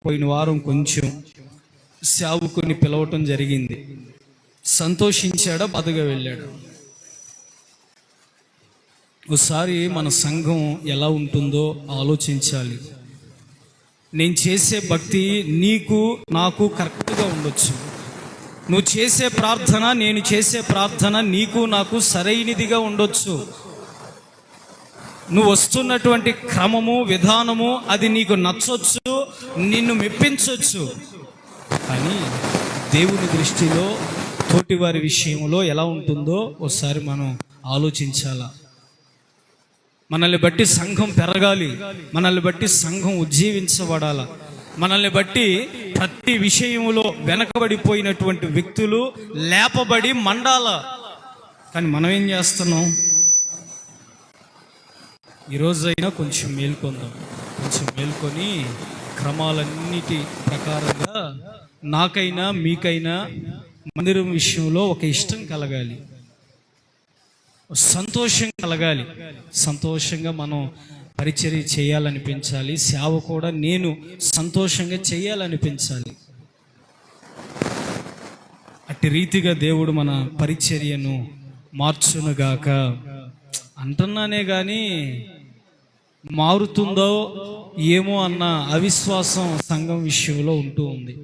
పోయిన వారం కొంచెం సేవకుని పిలవటం జరిగింది. సంతోషించాడా, బాధగా వెళ్ళాడు? ఒకసారి మన సంఘం ఎలా ఉంటుందో ఆలోచించాలి. నేను చేసే భక్తి నీకు నాకు కరెక్ట్గా ఉండొచ్చు. నువ్వు చేసే ప్రార్థన, నేను చేసే ప్రార్థన నీకు నాకు సరైనదిగా ఉండొచ్చు. నువ్వు వస్తున్నటువంటి క్రమము, విధానము అది నీకు నచ్చొచ్చు, నిన్ను మెప్పించవచ్చు. కానీ దేవుని దృష్టిలో తోటివారి విషయంలో ఎలా ఉంటుందో ఒకసారి మనం ఆలోచించాలా. మనల్ని బట్టి సంఘం పెరగాలి, మనల్ని బట్టి సంఘం ఉజ్జీవించబడాల, మనల్ని బట్టి ప్రతి విషయంలో వెనకబడిపోయినటువంటి వ్యక్తులు లేపబడి మండాల. కానీ మనం ఏం చేస్తున్నాం? ఈరోజైనా కొంచెం మేల్కొందాం. కొంచెం మేల్కొని క్రమాలన్నిటి ప్రకారంగా నాకైనా మీకైనా మందిరం విషయంలో ఒక ఇష్టం కలగాలి, సంతోషం కలగాలి. సంతోషంగా మనం పరిచర్య చేయాలనిపించాలి. సేవ కూడా నేను సంతోషంగా చేయాలనిపించాలి. అట్టి రీతిగా దేవుడు మన పరిచర్యను మార్చునుగాక అంటున్నానే కానీ మారుతుందో ఏమో అన్న అవిశ్వాసం సంఘం విషయంలో ఉంటూ ఉంది.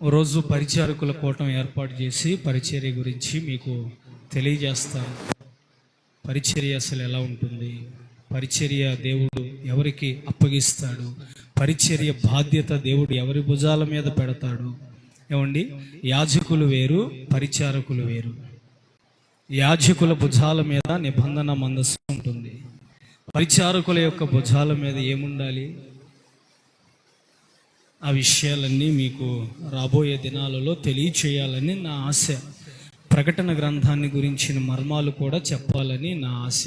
ఓ రోజు పరిచారకుల కూటం ఏర్పాటు చేసి పరిచర్య గురించి మీకు తెలియజేస్తాను. పరిచర్య అసలు ఎలా ఉంటుంది, పరిచర్య దేవుడు ఎవరికి అప్పగిస్తాడు, పరిచర్య బాధ్యత దేవుడు ఎవరి భుజాల మీద పెడతాడు. ఏమండి, యాజకులు వేరు, పరిచారకులు వేరు. యాజకుల భుజాల మీద నిబంధన మందస్సు ఉంటుంది. పరిచారకుల యొక్క భుజాల మీద ఏముండాలి? ఆ విషయాలన్నీ మీకు రాబోయే దినాలలో తెలియచేయాలని నా ఆశ. ప్రకటన గ్రంథాన్ని గురించిన మర్మాలు కూడా చెప్పాలని నా ఆశ.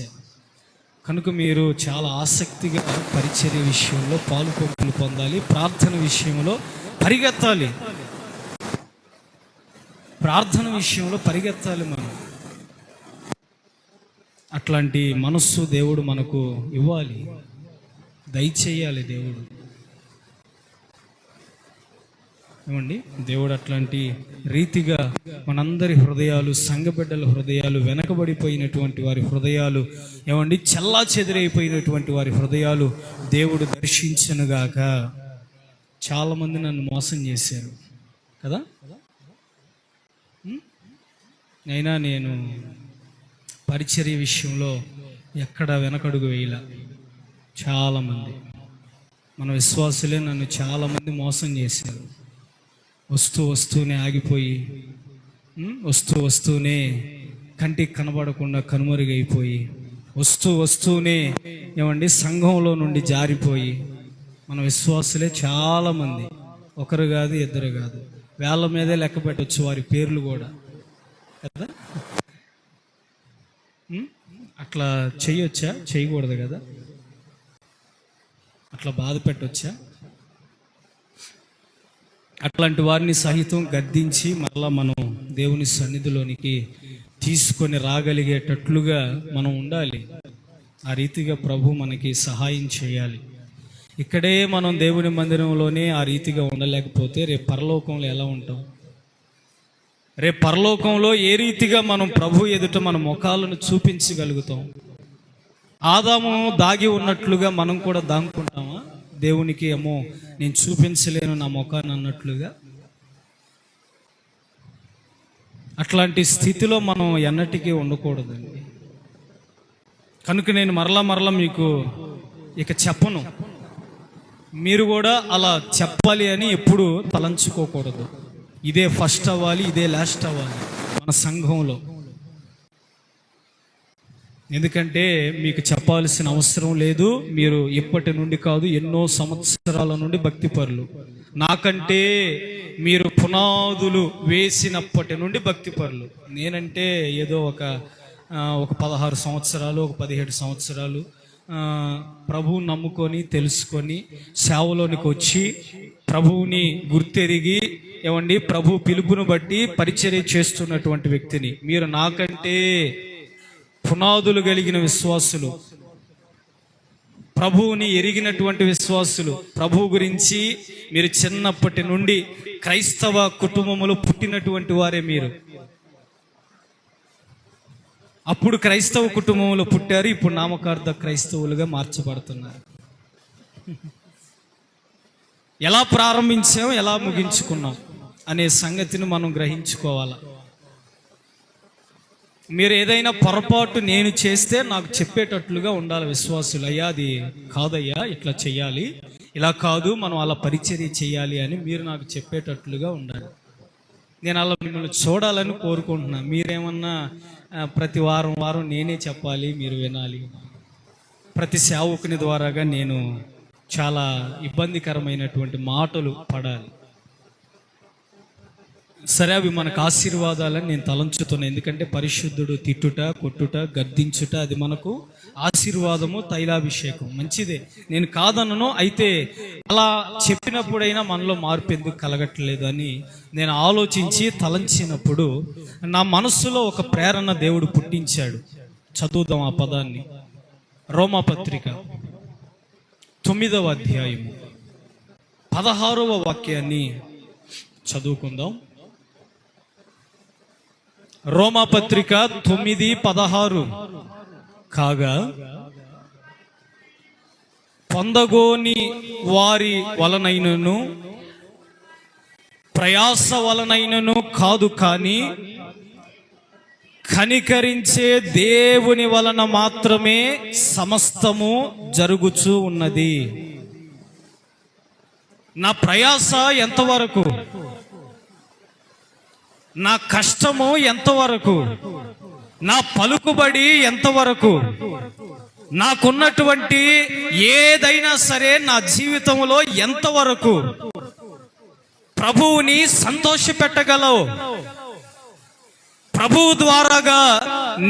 కనుక మీరు చాలా ఆసక్తిగా పరిచర్య విషయంలో పాలుపంపులు పొందాలి. ప్రార్థన విషయంలో పరిగెత్తాలి, ప్రార్థన విషయంలో పరిగెత్తాలి. మనం అట్లాంటి మనస్సు దేవుడు మనకు ఇవ్వాలి, దయచేయాలి దేవుడు. ఏమండి, దేవుడు అట్లాంటి రీతిగా మనందరి హృదయాలు, సంఘబిడ్డల హృదయాలు, వెనకబడిపోయినటువంటి వారి హృదయాలు, ఏమండి చల్లా చెదిరైపోయినటువంటి వారి హృదయాలు దేవుడు దర్శించనుగాక. చాలామంది నన్ను మోసం చేశారు కదా, అయినా నేను పరిచర్య విషయంలో ఎక్కడ వెనకడుగు వేయలా. చాలామంది మన విశ్వాసులే నన్ను చాలామంది మోసం చేశారు. వస్తూనే ఆగిపోయి, వస్తూనే కంటికి కనబడకుండా కనుమరుగైపోయి, వస్తూనే ఏమండి సంఘంలో నుండి జారిపోయి మన విశ్వాసులే చాలామంది, ఒకరు కాదు ఇద్దరు కాదు, వేళ్ళ మీదే లెక్క పెట్టవచ్చు వారి పేర్లు కూడా కదా. అట్లా చేయొచ్చా? చేయకూడదు కదా. అట్లా బాధ పెట్టొచ్చా? అట్లాంటి వారిని సహితం గద్దించి మరలా మనం దేవుని సన్నిధిలోనికి తీసుకొని రాగలిగేటట్లుగా మనం ఉండాలి. ఆ రీతిగా ప్రభు మనకి సహాయం చేయాలి. ఇక్కడే మనం దేవుని మందిరంలోనే ఆ రీతిగా ఉండలేకపోతే రేపు పరలోకంలో ఎలా ఉంటాం? రేపు పరలోకంలో ఏ రీతిగా మనం ప్రభు ఎదుట మన ముఖాలను చూపించగలుగుతాం? ఆదాము దాగి ఉన్నట్లుగా మనం కూడా దాంకుంటామా? దేవునికి ఏమో నేను చూపించలేను నా ముఖాన్ని అన్నట్లుగా. అట్లాంటి స్థితిలో మనం ఎన్నటికీ ఉండకూడదండి. కనుక నేను మరలా మీకు ఇక చెప్పను. మీరు కూడా అలా చెప్పాలి అని ఎప్పుడు తలంచుకోకూడదు. ఇదే ఫస్ట్ అవ్వాలి, ఇదే లాస్ట్ అవ్వాలి మన సంఘంలో. ఎందుకంటే మీకు చెప్పాల్సిన అవసరం లేదు. మీరు ఇప్పటి నుండి కాదు, ఎన్నో సంవత్సరాల నుండి భక్తిపరులు. నాకంటే మీరు పునాదులు వేసినప్పటి నుండి భక్తిపరులు. నేనంటే ఏదో ఒక 16 సంవత్సరాలు, ఒక 17 సంవత్సరాలు ప్రభువు నమ్ముకొని తెలుసుకొని సేవలోనికి వచ్చి ప్రభువుని గుర్తెరిగి, ఏమండి ప్రభు పిలుపును బట్టి పరిచర్య చేస్తున్నటువంటి వ్యక్తిని. మీరు నాకంటే పునాదులు కలిగిన విశ్వాసులు, ప్రభువుని ఎరిగినటువంటి విశ్వాసులు, ప్రభువు గురించి మీరు చిన్నప్పటి నుండి క్రైస్తవ కుటుంబములో పుట్టినటువంటి వారే మీరు. అప్పుడు క్రైస్తవ కుటుంబంలో పుట్టారు, ఇప్పుడు నామకార్థ క్రైస్తవులుగా మార్చబడుతున్నారు. ఎలా ప్రారంభించాం, ఎలా ముగించుకున్నాం అనే సంగతిని మనం గ్రహించుకోవాలి. మీరు ఏదైనా పొరపాటు నేను చేస్తే నాకు చెప్పేటట్లుగా ఉండాలి విశ్వాసులు. అయ్యా అది కాదయ్యా, ఇట్లా చెయ్యాలి, ఇలా కాదు, మనం అలా పరిచర్య చేయాలి అని మీరు నాకు చెప్పేటట్లుగా ఉండాలి. నేను అలా మిమ్మల్ని చూడాలని కోరుకుంటున్నాను. మీరేమన్నా ప్రతి వారం నేనే చెప్పాలి, మీరు వినాలి. ప్రతి సేవకుని ద్వారాగా నేను చాలా ఇబ్బందికరమైనటువంటి మాటలు పడాలి. సరే, అవి మనకు ఆశీర్వాదాలని నేను తలంచుతున్నాను. ఎందుకంటే పరిశుద్ధుడు తిట్టుట, కొట్టుట, గద్దించుట అది మనకు ఆశీర్వాదము, తైలాభిషేకం మంచిదే, నేను కాదనను. అయితే అలా చెప్పినప్పుడైనా మనలో మార్పు ఎందుకు కలగట్లేదు అని నేను ఆలోచించి తలంచినప్పుడు నా మనస్సులో ఒక ప్రేరణ దేవుడు పుట్టించాడు. చదువుదాం ఆ పదాన్ని. రోమాపత్రిక 9వ అధ్యాయము 16వ వాక్యాన్ని చదువుకుందాం. రోమాపత్రిక 9:16 కాగా పొందగోని వారి వలనైనను ప్రయాస వలనైనను కాదు, కానీ కనికరించే దేవుని వలన మాత్రమే సమస్తము జరుగుచూ ఉన్నది. నా ప్రయాస ఎంతవరకు, నా కష్టము ఎంతవరకు, నా పలుకుబడి ఎంతవరకు, నాకున్నటువంటి ఏదైనా సరే నా జీవితంలో ఎంతవరకు ప్రభువుని సంతోషపెట్టగలవు, ప్రభువు ద్వారాగా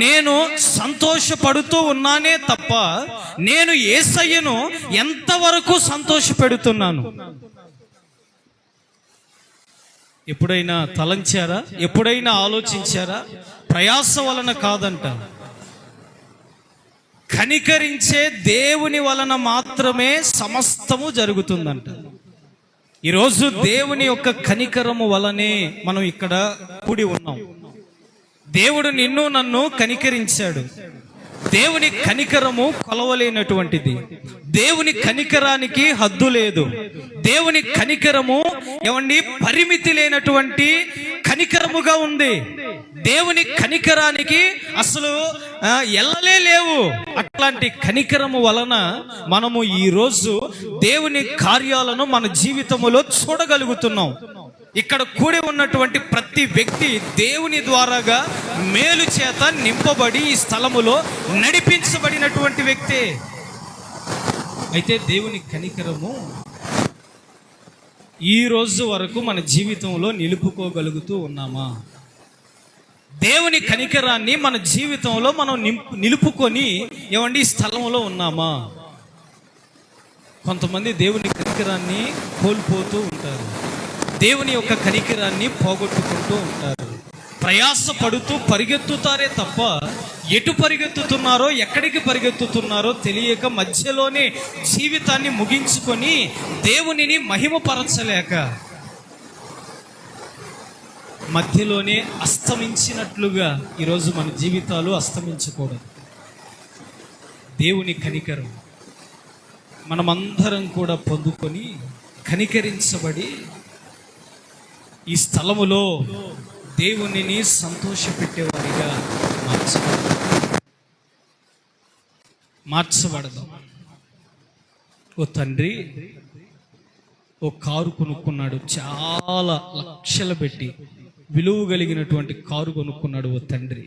నేను సంతోషపడుతూ ఉన్నానే తప్ప నేను యేసయ్యను ఎంతవరకు సంతోషపెడుతున్నాను? ఎప్పుడైనా తలంచారా? ఎప్పుడైనా ఆలోచించారా? ప్రయాస వలన కాదంట, కనికరించే దేవుని వలన మాత్రమే సమస్తము జరుగుతుందంట. ఈరోజు దేవుని యొక్క కనికరము వలనే మనం ఇక్కడ కూడి ఉన్నాం. దేవుడు నిన్ను నన్ను కనికరించాడు. దేవుని కనికరము కొలవలేనటువంటిది. దేవుని కనికరానికి హద్దు లేదు. దేవుని కనికరము ఏమండి పరిమితి లేనటువంటి కనికరముగా ఉంది. దేవుని కనికరానికి అసలు ఎల్లలే లేవు. అట్లాంటి కనికరము వలన మనము ఈరోజు దేవుని కార్యాలను మన జీవితంలో చూడగలుగుతున్నాం. ఇక్కడ కూడి ఉన్నటువంటి ప్రతి వ్యక్తి దేవుని ద్వారాగా మేలు చేత నింపబడి ఈ స్థలములో నడిపించబడినటువంటి వ్యక్తే. అయితే దేవుని కనికరము ఈ రోజు వరకు మన జీవితంలో నిలుపుకోగలుగుతూ ఉన్నామా? దేవుని కనికరాన్ని మన జీవితంలో మనం నిలుపుకొని ఏమండి ఈ స్థలంలో ఉన్నామా? కొంతమంది దేవుని కనికరాన్ని కోల్పోతూ ఉంటారు, దేవుని యొక్క కనికరాన్ని పోగొట్టుకుంటూ ఉంటారు. ప్రయాస పడుతూ పరిగెత్తుతారే తప్ప ఎటు పరిగెత్తుతున్నారో, ఎక్కడికి పరిగెత్తుతున్నారో తెలియక మధ్యలోనే జీవితాన్ని ముగించుకొని దేవునిని మహిమపరచలేక మధ్యలోనే అస్తమించినట్లుగా ఈరోజు మన జీవితాలు అస్తమించకూడదు. దేవుని కనికరం మనమందరం కూడా పొందుకొని కనికరించబడి ఈ స్థలములో దేవునిని సంతోషపెట్టేవారిగా మార్చబడదాం. ఓ తండ్రి, ఓ కారు కొనుక్కున్నాడు, చాలా లక్షలు పెట్టి విలువ కలిగినటువంటి కారు కొనుక్కున్నాడు. ఓ తండ్రి,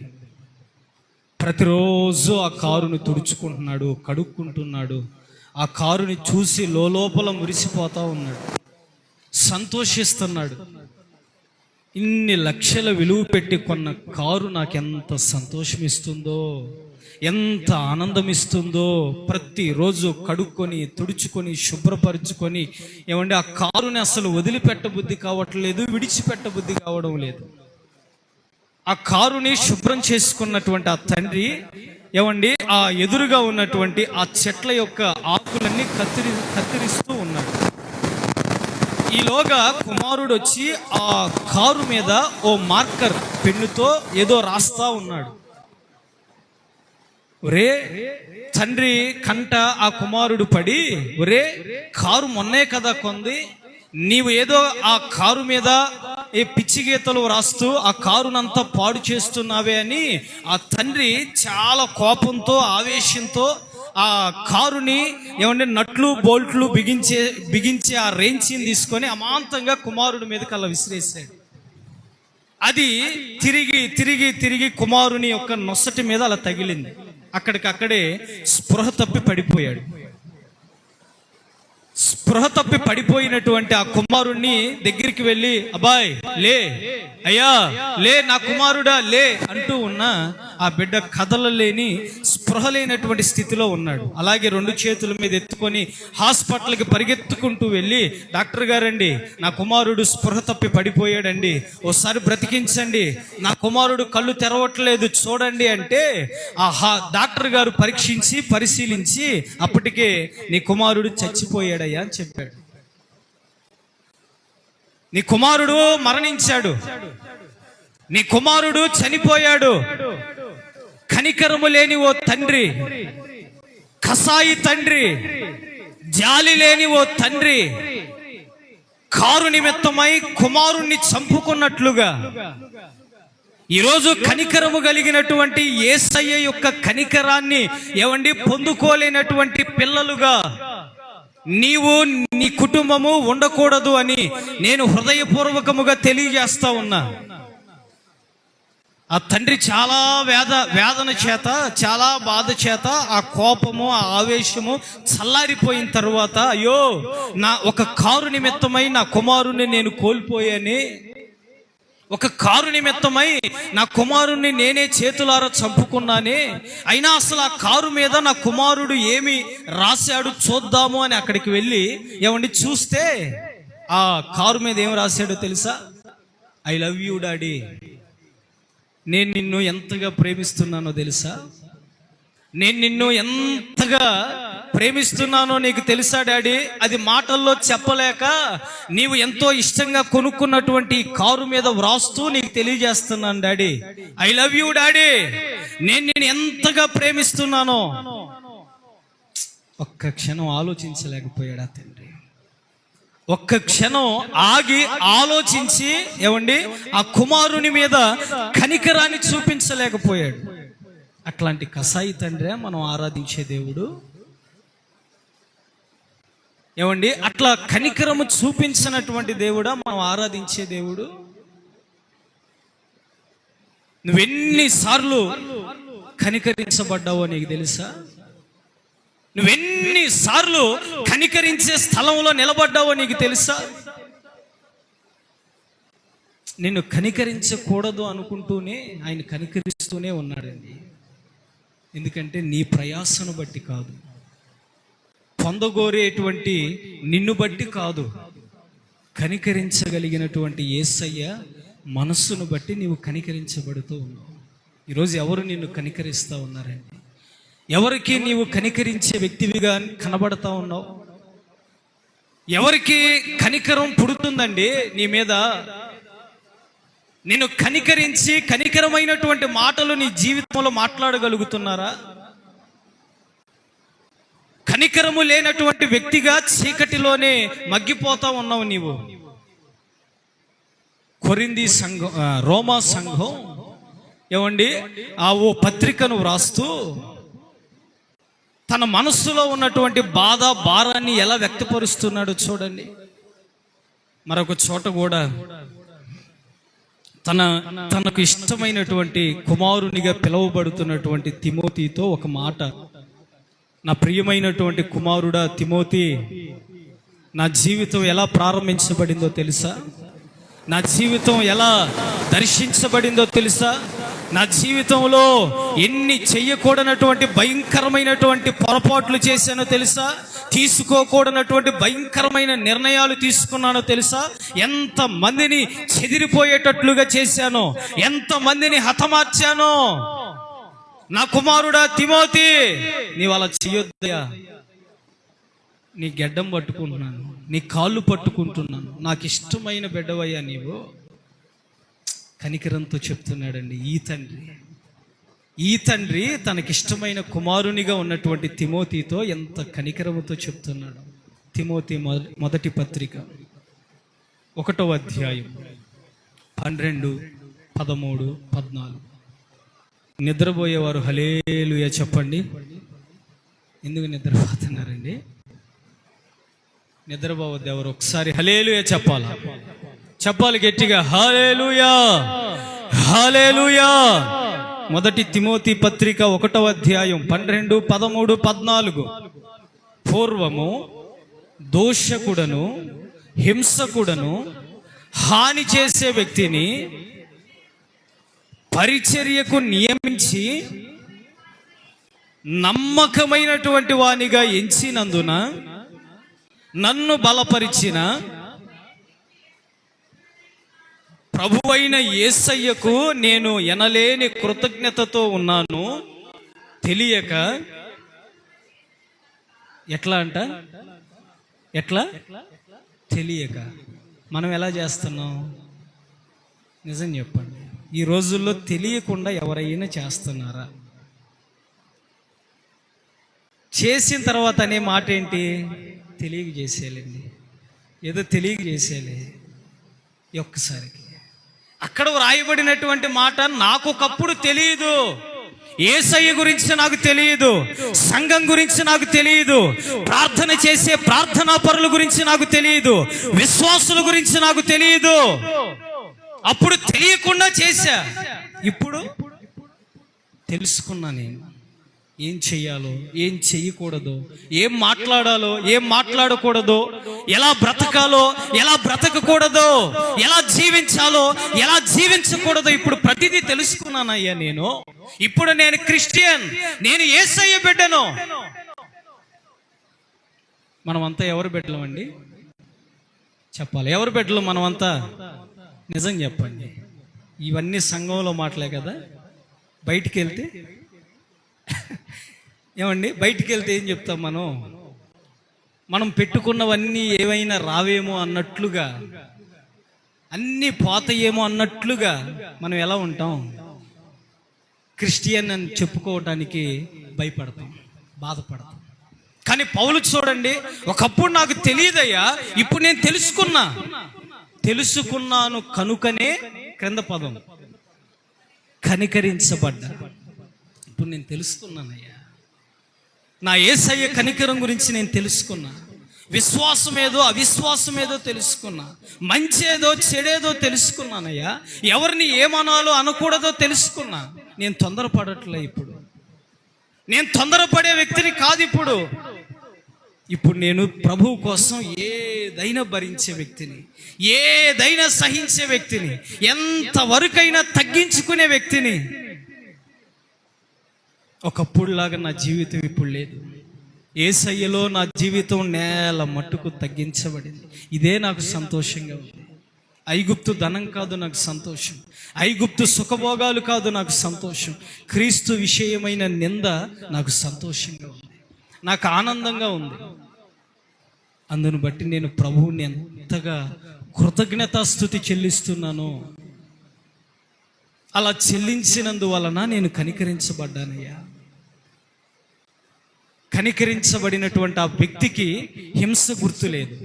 ప్రతిరోజు ఆ కారుని తుడుచుకుంటున్నాడు, కడుక్కుంటున్నాడు. ఆ కారుని చూసి లోపల మురిసిపోతా ఉన్నాడు, సంతోషిస్తున్నాడు. ఇన్ని లక్షల విలువ పెట్టి కొన్న కారు నాకెంత సంతోషం ఇస్తుందో, ఎంత ఆనందం ఇస్తుందో. ప్రతిరోజు కడుక్కొని తుడుచుకొని శుభ్రపరుచుకొని ఏమంటే ఆ కారుని అసలు వదిలిపెట్టబుద్ధి కావట్లేదు, విడిచిపెట్టబుద్ధి కావడం లేదు. ఆ కారుని శుభ్రం చేసుకున్నటువంటి ఆ తండ్రి ఏమండి ఆ ఎదురుగా ఉన్నటువంటి ఆ చెట్ల యొక్క ఆకులన్నీ కత్తిరిస్తూ ఉన్నాడు. ఈలోగా కుమారుడు వచ్చి ఆ కారు మీద ఓ మార్కర్ పెన్నుతో ఏదో రాస్తా ఉన్నాడు. ఒరే తండ్రి కంట ఆ కుమారుడు పడి, ఒరే కారు మొన్నే కదా కొంది, నీవు ఏదో ఆ కారు మీద ఏ పిచ్చి గీతలు రాస్తూ ఆ కారునంతా పాడు చేస్తున్నావే అని ఆ తండ్రి చాలా కోపంతో ఆవేశంతో ఆ కారుని ఏమంటే నట్లు బోల్ట్లు బిగించే ఆ రేంచిని తీసుకొని అమాంతంగా కుమారుడి మీదకి అలా విసిరేసాడు. అది తిరిగి తిరిగి తిరిగి కుమారుని యొక్క నొసటి మీద అలా తగిలింది. అక్కడికక్కడే స్పృహ తప్పి పడిపోయాడు. స్పృహ తప్పి పడిపోయినటువంటి ఆ కుమారుణ్ణి దగ్గరికి వెళ్ళి, అబ్బాయ్ లే, అయ్యా లే, నా కుమారుడా లే అంటూ ఉన్న ఆ బిడ్డ కదలలేని స్పృహ లేనటువంటి స్థితిలో ఉన్నాడు. అలాగే 2 చేతుల మీద ఎత్తుకొని హాస్పిటల్కి పరిగెత్తుకుంటూ వెళ్ళి, డాక్టర్ గారండి నా కుమారుడు స్పృహ తప్పి పడిపోయాడండి, ఓసారి బ్రతికించండి, నా కుమారుడు కళ్ళు తెరవట్లేదు చూడండి అంటే ఆ డాక్టర్ గారు పరీక్షించి పరిశీలించి అప్పటికే నీ కుమారుడు చచ్చిపోయాడయ్యా అని చెప్పాడు. నీ కుమారుడు మరణించాడు, నీ కుమారుడు చనిపోయాడు. కనికరము లేని ఓ తండ్రి, కసాయి తండ్రి, జాలి లేని ఓ తండ్రి కారు నిమిత్తమై కుమారుణ్ణి చంపుకున్నట్లుగా ఈరోజు కనికరము కలిగినటువంటి యేసయ్య యొక్క కనికరాన్ని ఏమండి పొందుకోలేనటువంటి పిల్లలుగా నీవు నీ కుటుంబము ఉండకూడదు అని నేను హృదయపూర్వకముగా తెలియజేస్తా ఉన్నా. ఆ తండ్రి చాలా వేదన చేత, చాలా బాధ చేత ఆ కోపము ఆ ఆవేశము చల్లారిపోయిన తరువాత, అయ్యో నా ఒక కారు నిమిత్తమై నా కుమారుణ్ణి నేను కోల్పోయాని, ఒక కారు నిమిత్తమై నా కుమారుణ్ణి నేనే చేతులారా చంపుకున్నానే, అయినా అసలు ఆ కారు మీద నా కుమారుడు ఏమి రాశాడు చూద్దాము అని అక్కడికి వెళ్ళి ఏమండి చూస్తే ఆ కారు మీద ఏం రాశాడో తెలుసా? ఐ లవ్ యూ డాడీ, నేను నిన్ను ఎంతగా ప్రేమిస్తున్నానో తెలుసా, నేను నిన్ను ఎంతగా ప్రేమిస్తున్నానో నీకు తెలుసా డాడీ, అది మాటల్లో చెప్పలేక నీవు ఎంతో ఇష్టంగా కొనుక్కున్నటువంటి కారు మీద వ్రాస్తూ నీకు తెలియజేస్తున్నాను daddy, I love you daddy, నేను నిన్ను ఎంతగా ప్రేమిస్తున్నానో. ఒక్క క్షణం ఆలోచించలేకపోయాడు ఆ తండ్రి. ఒక్క క్షణం ఆగి ఆలోచించి ఏమండి ఆ కుమారుని మీద కనికరాన్ని చూపించలేకపోయాడు. అట్లాంటి కసాయి తండ్రే మనం ఆరాధించే దేవుడు. ఏమండి అట్లా కనికరము చూపించినటువంటి దేవుడా మనం ఆరాధించే దేవుడు. నువ్వెన్నిసార్లు కనికరించబడ్డావో నీకు తెలుసా? నువ్వెన్నిసార్లు కనికరించే స్థలంలో నిలబడ్డావో నీకు తెలుసా? నిన్ను కనికరించకూడదు అనుకుంటూనే ఆయన కనికరిస్తూనే ఉన్నాడండి. ఎందుకంటే నీ ప్రయాసను బట్టి కాదు, పొందగోరేటువంటి నిన్ను బట్టి కాదు, కనికరించగలిగినటువంటి యేసయ్య మనస్సును బట్టి నీవు కనికరించబడుతూ ఉన్నావు. ఈరోజు ఎవరు నిన్ను కనికరిస్తూ ఉన్నారండి? ఎవరికి నీవు కనికరించే వ్యక్తివిగా కనబడతా ఉన్నావు? ఎవరికి కనికరం పుడుతుందండి నీ మీద? నిన్ను కనికరించి కనికరమైనటువంటి మాటలు నీ జీవితంలో మాట్లాడగలుగుతున్నారా? కనికరము లేనటువంటి వ్యక్తిగా చీకటిలోనే మగ్గిపోతా ఉన్నావు నీవు. కొరింథీ సంఘం, రోమా సంఘం ఏమండి ఓ పత్రికను వ్రాస్తూ తన మనస్సులో ఉన్నటువంటి బాధ భారాన్ని ఎలా వ్యక్తపరుస్తున్నాడో చూడండి. మరొక చోట కూడా తనకు ఇష్టమైనటువంటి కుమారునిగా పిలువబడుతున్నటువంటి తిమోతితో ఒక మాట, నా ప్రియమైనటువంటి కుమారుడా తిమోతి, నా జీవితం ఎలా ప్రారంభించబడిందో తెలుసా? నా జీవితం ఎలా దర్శించబడిందో తెలుసా? నా జీవితంలో ఎన్ని చెయ్యకూడనటువంటి భయంకరమైనటువంటి పొరపాట్లు చేశానో తెలుసా? తీసుకోకూడనటువంటి భయంకరమైన నిర్ణయాలు తీసుకున్నానో తెలుసా? ఎంత మందిని చెదిరిపోయేటట్లుగా చేశానో, ఎంత మందిని హతమార్చానో. నా కుమారుడా తిమోతి, నీవు అలా చెయ్యొద్దయ్యా. నీ గెడ్డం పట్టుకుంటున్నాను, నీ కాళ్ళు పట్టుకుంటున్నాను, నాకు ఇష్టమైన బిడ్డవయ్యా నీవు. కనికరంతో చెప్తున్నాడండి ఈ తండ్రి తనకిష్టమైన కుమారునిగా ఉన్నటువంటి తిమోతితో ఎంత కనికరముతో చెప్తున్నాడు. తిమోతి మొదటి పత్రిక 1వ అధ్యాయం 12, 13, 14. నిద్రపోయేవారు హల్లెలూయా చెప్పండి. ఎందుకు నిద్రపోతున్నారండి? నిద్రపోవద్దు ఎవరు. ఒకసారి హల్లెలూయా చెప్పాలి గట్టిగా, హల్లెలూయా హల్లెలూయా. మొదటి తిమోతి పత్రిక 1వ అధ్యాయం 12, 13, 14. పూర్వము దోషకుడను హింసకుడను హాని చేసే వ్యక్తిని పరిచర్యకు నియమించి నమ్మకమైనటువంటి వానిగా ఎంచినందున నన్ను బలపరిచిన ప్రభువైన యేసయ్యకు నేను ఎనలేని కృతజ్ఞతతో ఉన్నాను. తెలియక ఎట్లా తెలియక మనం ఎలా చేస్తున్నాం? నిజం చెప్పండి, ఈ రోజుల్లో తెలియకుండా ఎవరైనా చేస్తున్నారా? చేసిన తర్వాత అనే మాట ఏంటి? తెలియజేసేయాలండి, ఏదో తెలియజేసేయాలి. ఒక్కసారికి అక్కడ వ్రాయబడినటువంటి మాట నాకు ఒకప్పుడు తెలియదు. యేసయ్య గురించి నాకు తెలియదు, సంఘం గురించి నాకు తెలియదు, ప్రార్థన చేసే ప్రార్థనా పరుల గురించి నాకు తెలియదు, విశ్వాసుల గురించి నాకు తెలియదు. అప్పుడు తెలియకుండా చేశా, ఇప్పుడు తెలుసుకున్నా. నేను ఏం చెయ్యాలో, ఏం చెయ్యకూడదో, ఏం మాట్లాడాలో, ఏం మాట్లాడకూడదో, ఎలా బ్రతకాలో, ఎలా బ్రతకకూడదో, ఎలా జీవించాలో, ఎలా జీవించకూడదో ఇప్పుడు ప్రతిదీ తెలుసుకున్నానయ్యా నేను. ఇప్పుడు నేను క్రిస్టియన్, నేను యేసయ్య బిడ్డను. మనమంతా ఎవరు బిడ్డలమండి? చెప్పాలి, ఎవరు బిడ్డలు మనమంతా? నిజం చెప్పండి. ఇవన్నీ సంఘంలో మాటలే కదా. బయటికి వెళ్తే ఏమండి, బయటికి వెళ్తే ఏం చెప్తాం? మనం పెట్టుకున్నవన్నీ ఏవైనా రావేమో అన్నట్లుగా, అన్నీ పోతాయేమో అన్నట్లుగా మనం ఎలా ఉంటాం? క్రిస్టియన్ అని చెప్పుకోవటానికి భయపడతాం, బాధపడతాం. కానీ పౌలు చూడండి, ఒకప్పుడు నాకు తెలియదయ్యా, ఇప్పుడు నేను తెలుసుకున్నాను కనుకనే, క్రింద పదం కనికరించబడ్డా. ఇప్పుడు నేను తెలుసుకున్నానయ్యా, నా యేసయ్య కనికరం గురించి నేను తెలుసుకున్నా. విశ్వాసం ఏదో అవిశ్వాసం ఏదో తెలుసుకున్నా, మంచేదో చెడేదో తెలుసుకున్నానయ్యా. ఎవరిని ఏమనాలో అనకూడదో తెలుసుకున్నా. నేను తొందరపడట్లే. ఇప్పుడు నేను తొందరపడే వ్యక్తిని కాదు. ఇప్పుడు నేను ప్రభువు కోసం ఏదైనా భరించే వ్యక్తిని, ఏదైనా సహించే వ్యక్తిని, ఎంతవరకైనా తగ్గించుకునే వ్యక్తిని. ఒకప్పుడులాగా నా జీవితం ఇప్పుడు లేదు. యేసయ్యలో నా జీవితం నేల మట్టుకు తగ్గించబడింది. ఇదే నాకు సంతోషంగా ఉంది. ఐగుప్తు ధనం కాదు నాకు సంతోషం, ఐగుప్తు సుఖభోగాలు కాదు నాకు సంతోషం. క్రీస్తు విషయమైన నింద నాకు సంతోషంగా ఉంది, నాకు ఆనందంగా ఉంది. అందును బట్టి నేను ప్రభువుని ఎంతగా కృతజ్ఞతాస్తుతి చెల్లిస్తున్నాను. అలా చెల్లించినందువలన నేను కనికరించబడ్డానయ్యా. కనికరించబడినటువంటి ఆ వ్యక్తికి హింస గుర్తు లేదు,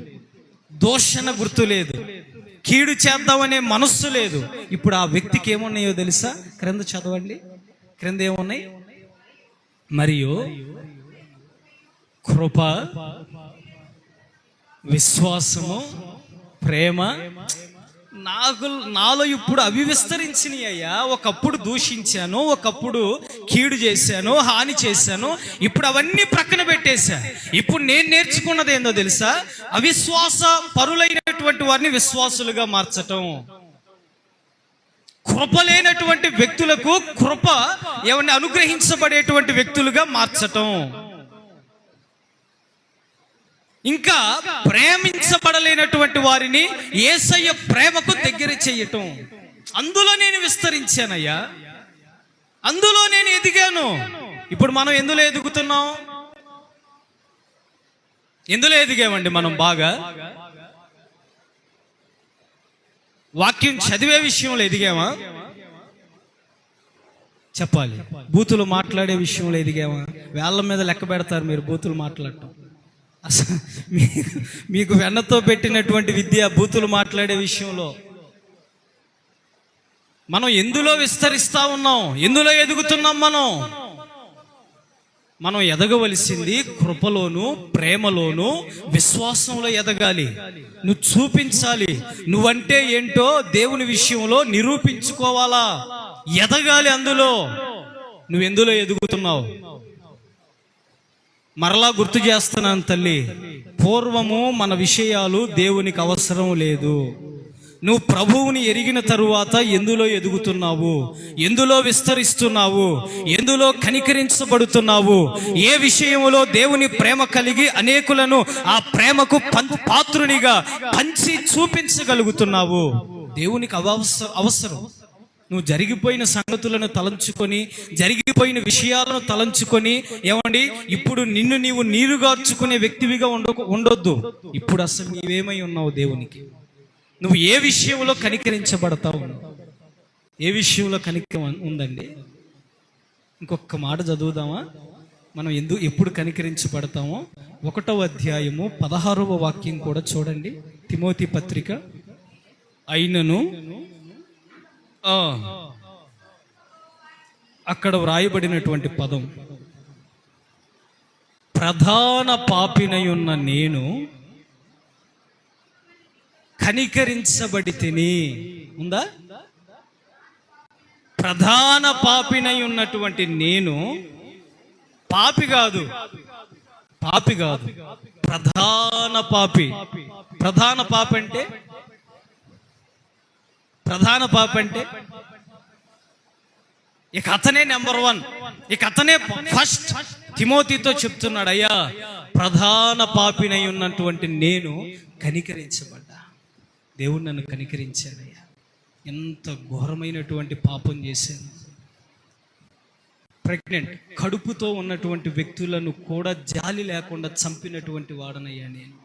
దోషణ గుర్తు లేదు, కీడు చేద్దామనే మనస్సు లేదు. ఇప్పుడు ఆ వ్యక్తికి ఏమున్నాయో తెలుసా? క్రింద చదవండి, క్రింద ఏమున్నాయి? మరియు కృప, విశ్వాసము, ప్రేమ నాలో ఇప్పుడు అవి విస్తరించినాయి అయ్యా. ఒకప్పుడు దూషించాను, ఒకప్పుడు కీడు చేశాను, హాని చేశాను. ఇప్పుడు అవన్నీ ప్రక్కన పెట్టేశా. ఇప్పుడు నేను నేర్చుకున్నది ఏందో తెలుసా? అవిశ్వాస పరులైనటువంటి వారిని విశ్వాసులుగా మార్చటం. కృప లేనటువంటి వ్యక్తులకు కృప ఏమన్నా అనుగ్రహించబడేటువంటి వ్యక్తులుగా మార్చటం, ఇంకా ప్రేమించబడలేనటువంటి వారిని యేసయ్య ప్రేమకు దగ్గర చేయటం. అందులో నేను విస్తరించానయ్యా, అందులో నేను ఎదిగాను. ఇప్పుడు మనం ఎందులో ఎదుగుతున్నాం? ఎందులో ఎదిగామండి మనం? బాగా వాక్యం చదివే విషయంలో ఎదిగామా? చెప్పాలి. బూతులు మాట్లాడే విషయంలో ఎదిగామా? వేళ్ళ మీద లెక్క పెడతారు మీరు బూతులు మాట్లాడటం. అసలు మీకు వెన్నతో పెట్టినటువంటి విద్య బూతులు మాట్లాడే విషయంలో. మనం ఎందులో విస్తరిస్తా ఉన్నాం? ఎందులో ఎదుగుతున్నాం? మనం ఎదగవలసింది కృపలోను, ప్రేమలోను, విశ్వాసంలో ఎదగాలి. నువ్వు చూపించాలి, నువ్వంటే ఏంటో దేవుని విషయంలో నిరూపించుకోవాలా, ఎదగాలి. అందులో నువ్వు ఎందులో ఎదుగుతున్నావు? మరలా గుర్తు చేస్తున్నాను తల్లి, పూర్వము మన విషయాలు దేవునికి అవసరం లేదు. నువ్వు ప్రభువుని ఎరిగిన తరువాత ఎందులో ఎదుగుతున్నావు, ఎందులో విస్తరిస్తున్నావు, ఎందులో కనికరించబడుతున్నావు, ఏ విషయంలో దేవుని ప్రేమ కలిగి అనేకులను ఆ ప్రేమకు పాత్రునిగా పంచి చూపించగలుగుతున్నావు. దేవునికి అవసరం. నువ్వు జరిగిపోయిన సంగతులను తలంచుకొని, జరిగిపోయిన విషయాలను తలంచుకొని, ఏమండి ఇప్పుడు నిన్ను నీవు నీరుగార్చుకునే వ్యక్తివిగా ఉండొద్దు. ఇప్పుడు అసలు నీవేమై ఉన్నావు దేవునికి? నువ్వు ఏ విషయంలో కనికరించబడతావు? ఏ విషయంలో కనికరం ఉందండి? ఇంకొక మాట చదువుదామా? మనం ఎప్పుడు కనికరించబడతామో 1వ అధ్యాయము 16వ వాక్యం కూడా చూడండి. తిమోతి పత్రిక. అయినను అక్కడ వ్రాయబడినటువంటి పదం, ప్రధాన పాపినై ఉన్న నేను కనికరించబడి తిని ఉందా? ప్రధాన పాపినై ఉన్నటువంటి నేను, పాపి కాదు, ప్రధాన పాపి. ప్రధాన పాపి అంటే ఇక అతనే నెంబర్ 1, ఇక అతనే ఫస్ట్. తిమోతితో చెప్తున్నాడు, అయ్యా ప్రధాన పాపినై ఉన్నటువంటి నేను కనికరించబడ్డా. దేవుడు నన్ను కనికరించాడయ్యా. ఎంత ఘోరమైనటువంటి పాపం చేశాను. ప్రెగ్నెంట్, కడుపుతో ఉన్నటువంటి వ్యక్తులను కూడా జాలి లేకుండా చంపినటువంటి వాడనయ్యా నేను.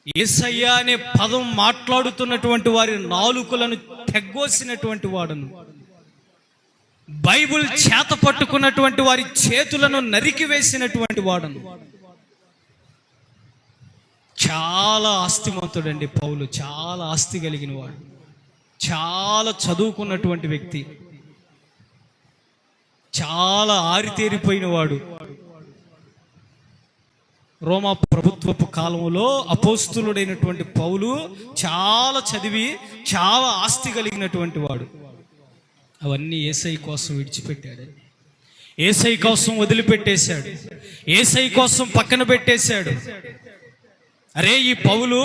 యేసయ్యా అనే పదం మాట్లాడుతున్నటువంటి వారి నాలుకలను తెగ్గోసినటువంటి వాడను. బైబిల్ చేత పట్టుకున్నటువంటి వారి చేతులను నరికి వేసినటువంటి వాడను. చాలా ఆస్తిమంతుడండి పౌలు, చాలా ఆస్తి కలిగిన వాడు, చాలా చదువుకున్నటువంటి వ్యక్తి, చాలా ఆరితేరిపోయిన వాడు. రోమా ప్రభుత్వపు కాలంలో అపోస్తులుడైనటువంటి పౌలు చాలా చదివి చాలా ఆస్తి కలిగినటువంటి వాడు. అవన్నీ యేసయ్య కోసం విడిచిపెట్టాడండి. యేసయ్య కోసం వదిలిపెట్టేశాడు, యేసయ్య కోసం పక్కన పెట్టేశాడు. అరే ఈ పౌలు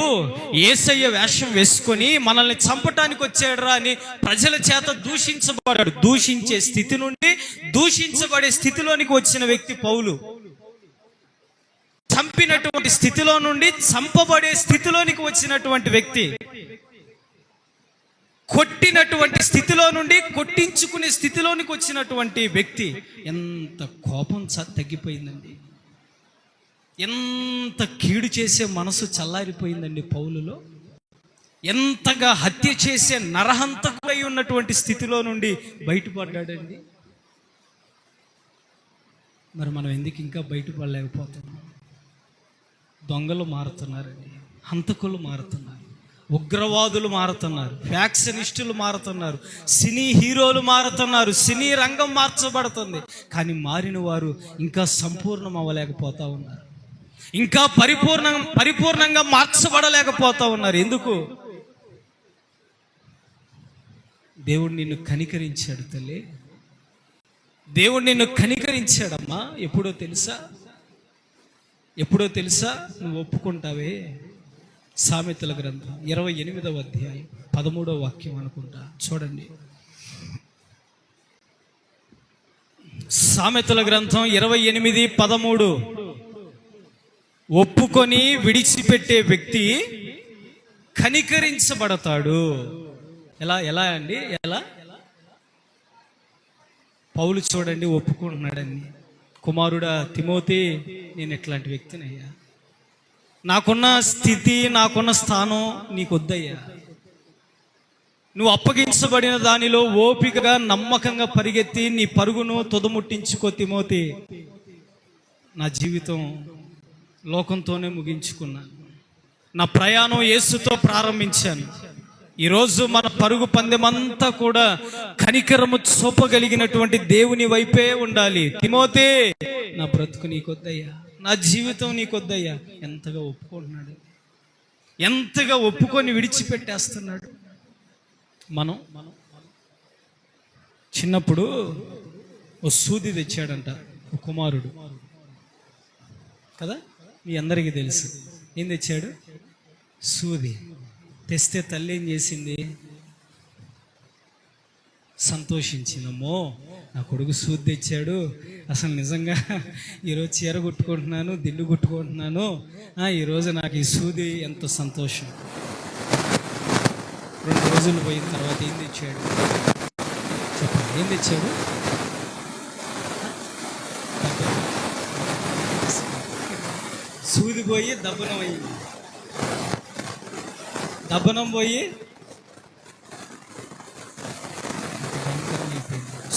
యేసయ్య వేషం వేసుకొని మనల్ని చంపటానికి వచ్చాడురా అని ప్రజల చేత దూషించబడ్డాడు. దూషించే స్థితి నుండి దూషించబడే స్థితిలోనికి వచ్చిన వ్యక్తి పౌలు. చంపినటువంటి స్థితిలో నుండి చంపబడే స్థితిలోనికి వచ్చినటువంటి వ్యక్తి. కొట్టినటువంటి స్థితిలో నుండి కొట్టించుకునే స్థితిలోనికి వచ్చినటువంటి వ్యక్తి. ఎంత కోపం తగ్గిపోయిందండి, ఎంత కీడు చేసే మనసు చల్లారిపోయిందండి పౌలులో. ఎంతగా హత్య చేసే నరహంతకుడై ఉన్నటువంటి స్థితిలో నుండి బయటపడ్డాడండి. మరి మనం ఎందుకు ఇంకా బయటపడలేకపోతున్నాం? దొంగలు మారుతున్నారండి, హంతకులు మారుతున్నారు, ఉగ్రవాదులు మారుతున్నారు, ఫ్యాక్షనిస్టులు మారుతున్నారు, సినీ హీరోలు మారుతున్నారు, సినీ రంగం మార్చబడుతుంది. కానీ మారిన వారు ఇంకా సంపూర్ణం అవ్వలేకపోతా ఉన్నారు, ఇంకా పరిపూర్ణంగా మార్చబడలేకపోతా ఉన్నారు. ఎందుకు? దేవుడు నిన్ను కనికరించాడు తల్లి, దేవుడు నిన్ను కనికరించాడమ్మా. ఎప్పుడో తెలుసా? నువ్వు ఒప్పుకుంటావే, సామెతల గ్రంథం 28వ అధ్యాయం 13వ వాక్యం అనుకుంటా, చూడండి. సామెతల గ్రంథం 28:13. ఒప్పుకొని విడిచిపెట్టే వ్యక్తి కనికరించబడతాడు. ఎలా అండి? ఎలా? పౌలు చూడండి, ఒప్పుకుంటున్నాడండి. కుమారుడా తిమోతి, నేను ఇట్లాంటి వ్యక్తినయ్యా, నాకున్న స్థితి, నాకున్న స్థానం నీకు వద్దయ్యా. నువ్వు అప్పగించబడిన దానిలో ఓపికగా నమ్మకంగా పరిగెత్తి నీ పరుగును తుదముట్టించుకో తిమోతి. నా జీవితం లోకంతోనే ముగించుకున్నాను, నా ప్రయాణం యేసుతో ప్రారంభించాను. ఈరోజు మన పరుగు పందెమంతా కూడా కనికరము చూపగలిగినటువంటి దేవుని వైపే ఉండాలి. తిమోతి, నా బ్రతుకు నీకొద్దయ్యా, నా జీవితం నీకొద్దయ్యా. ఎంతగా ఒప్పుకుంటున్నాడు, ఎంతగా ఒప్పుకొని విడిచిపెట్టేస్తున్నాడు. మనం చిన్నప్పుడు ఓ సూది తెచ్చాడంట ఓ కుమారుడు కదా, మీ అందరికీ తెలుసు. ఏం తెచ్చాడు? సూది తెస్తే తల్లి ఏం చేసింది? సంతోషించిందమ్మో, నా కొడుకు సూది తెచ్చాడు, అసలు నిజంగా ఈరోజు చీర కుట్టుకుంటున్నాను, దిండు కుట్టుకుంటున్నాను, ఈరోజు నాకు ఈ సూది ఎంతో సంతోషం. 2 రోజులు పోయిన తర్వాత ఏం తెచ్చాడు? చెప్పండి, ఏం తెచ్చాడు? సూది పోయి దబ్బనం అయింది, దబ్బనం పోయి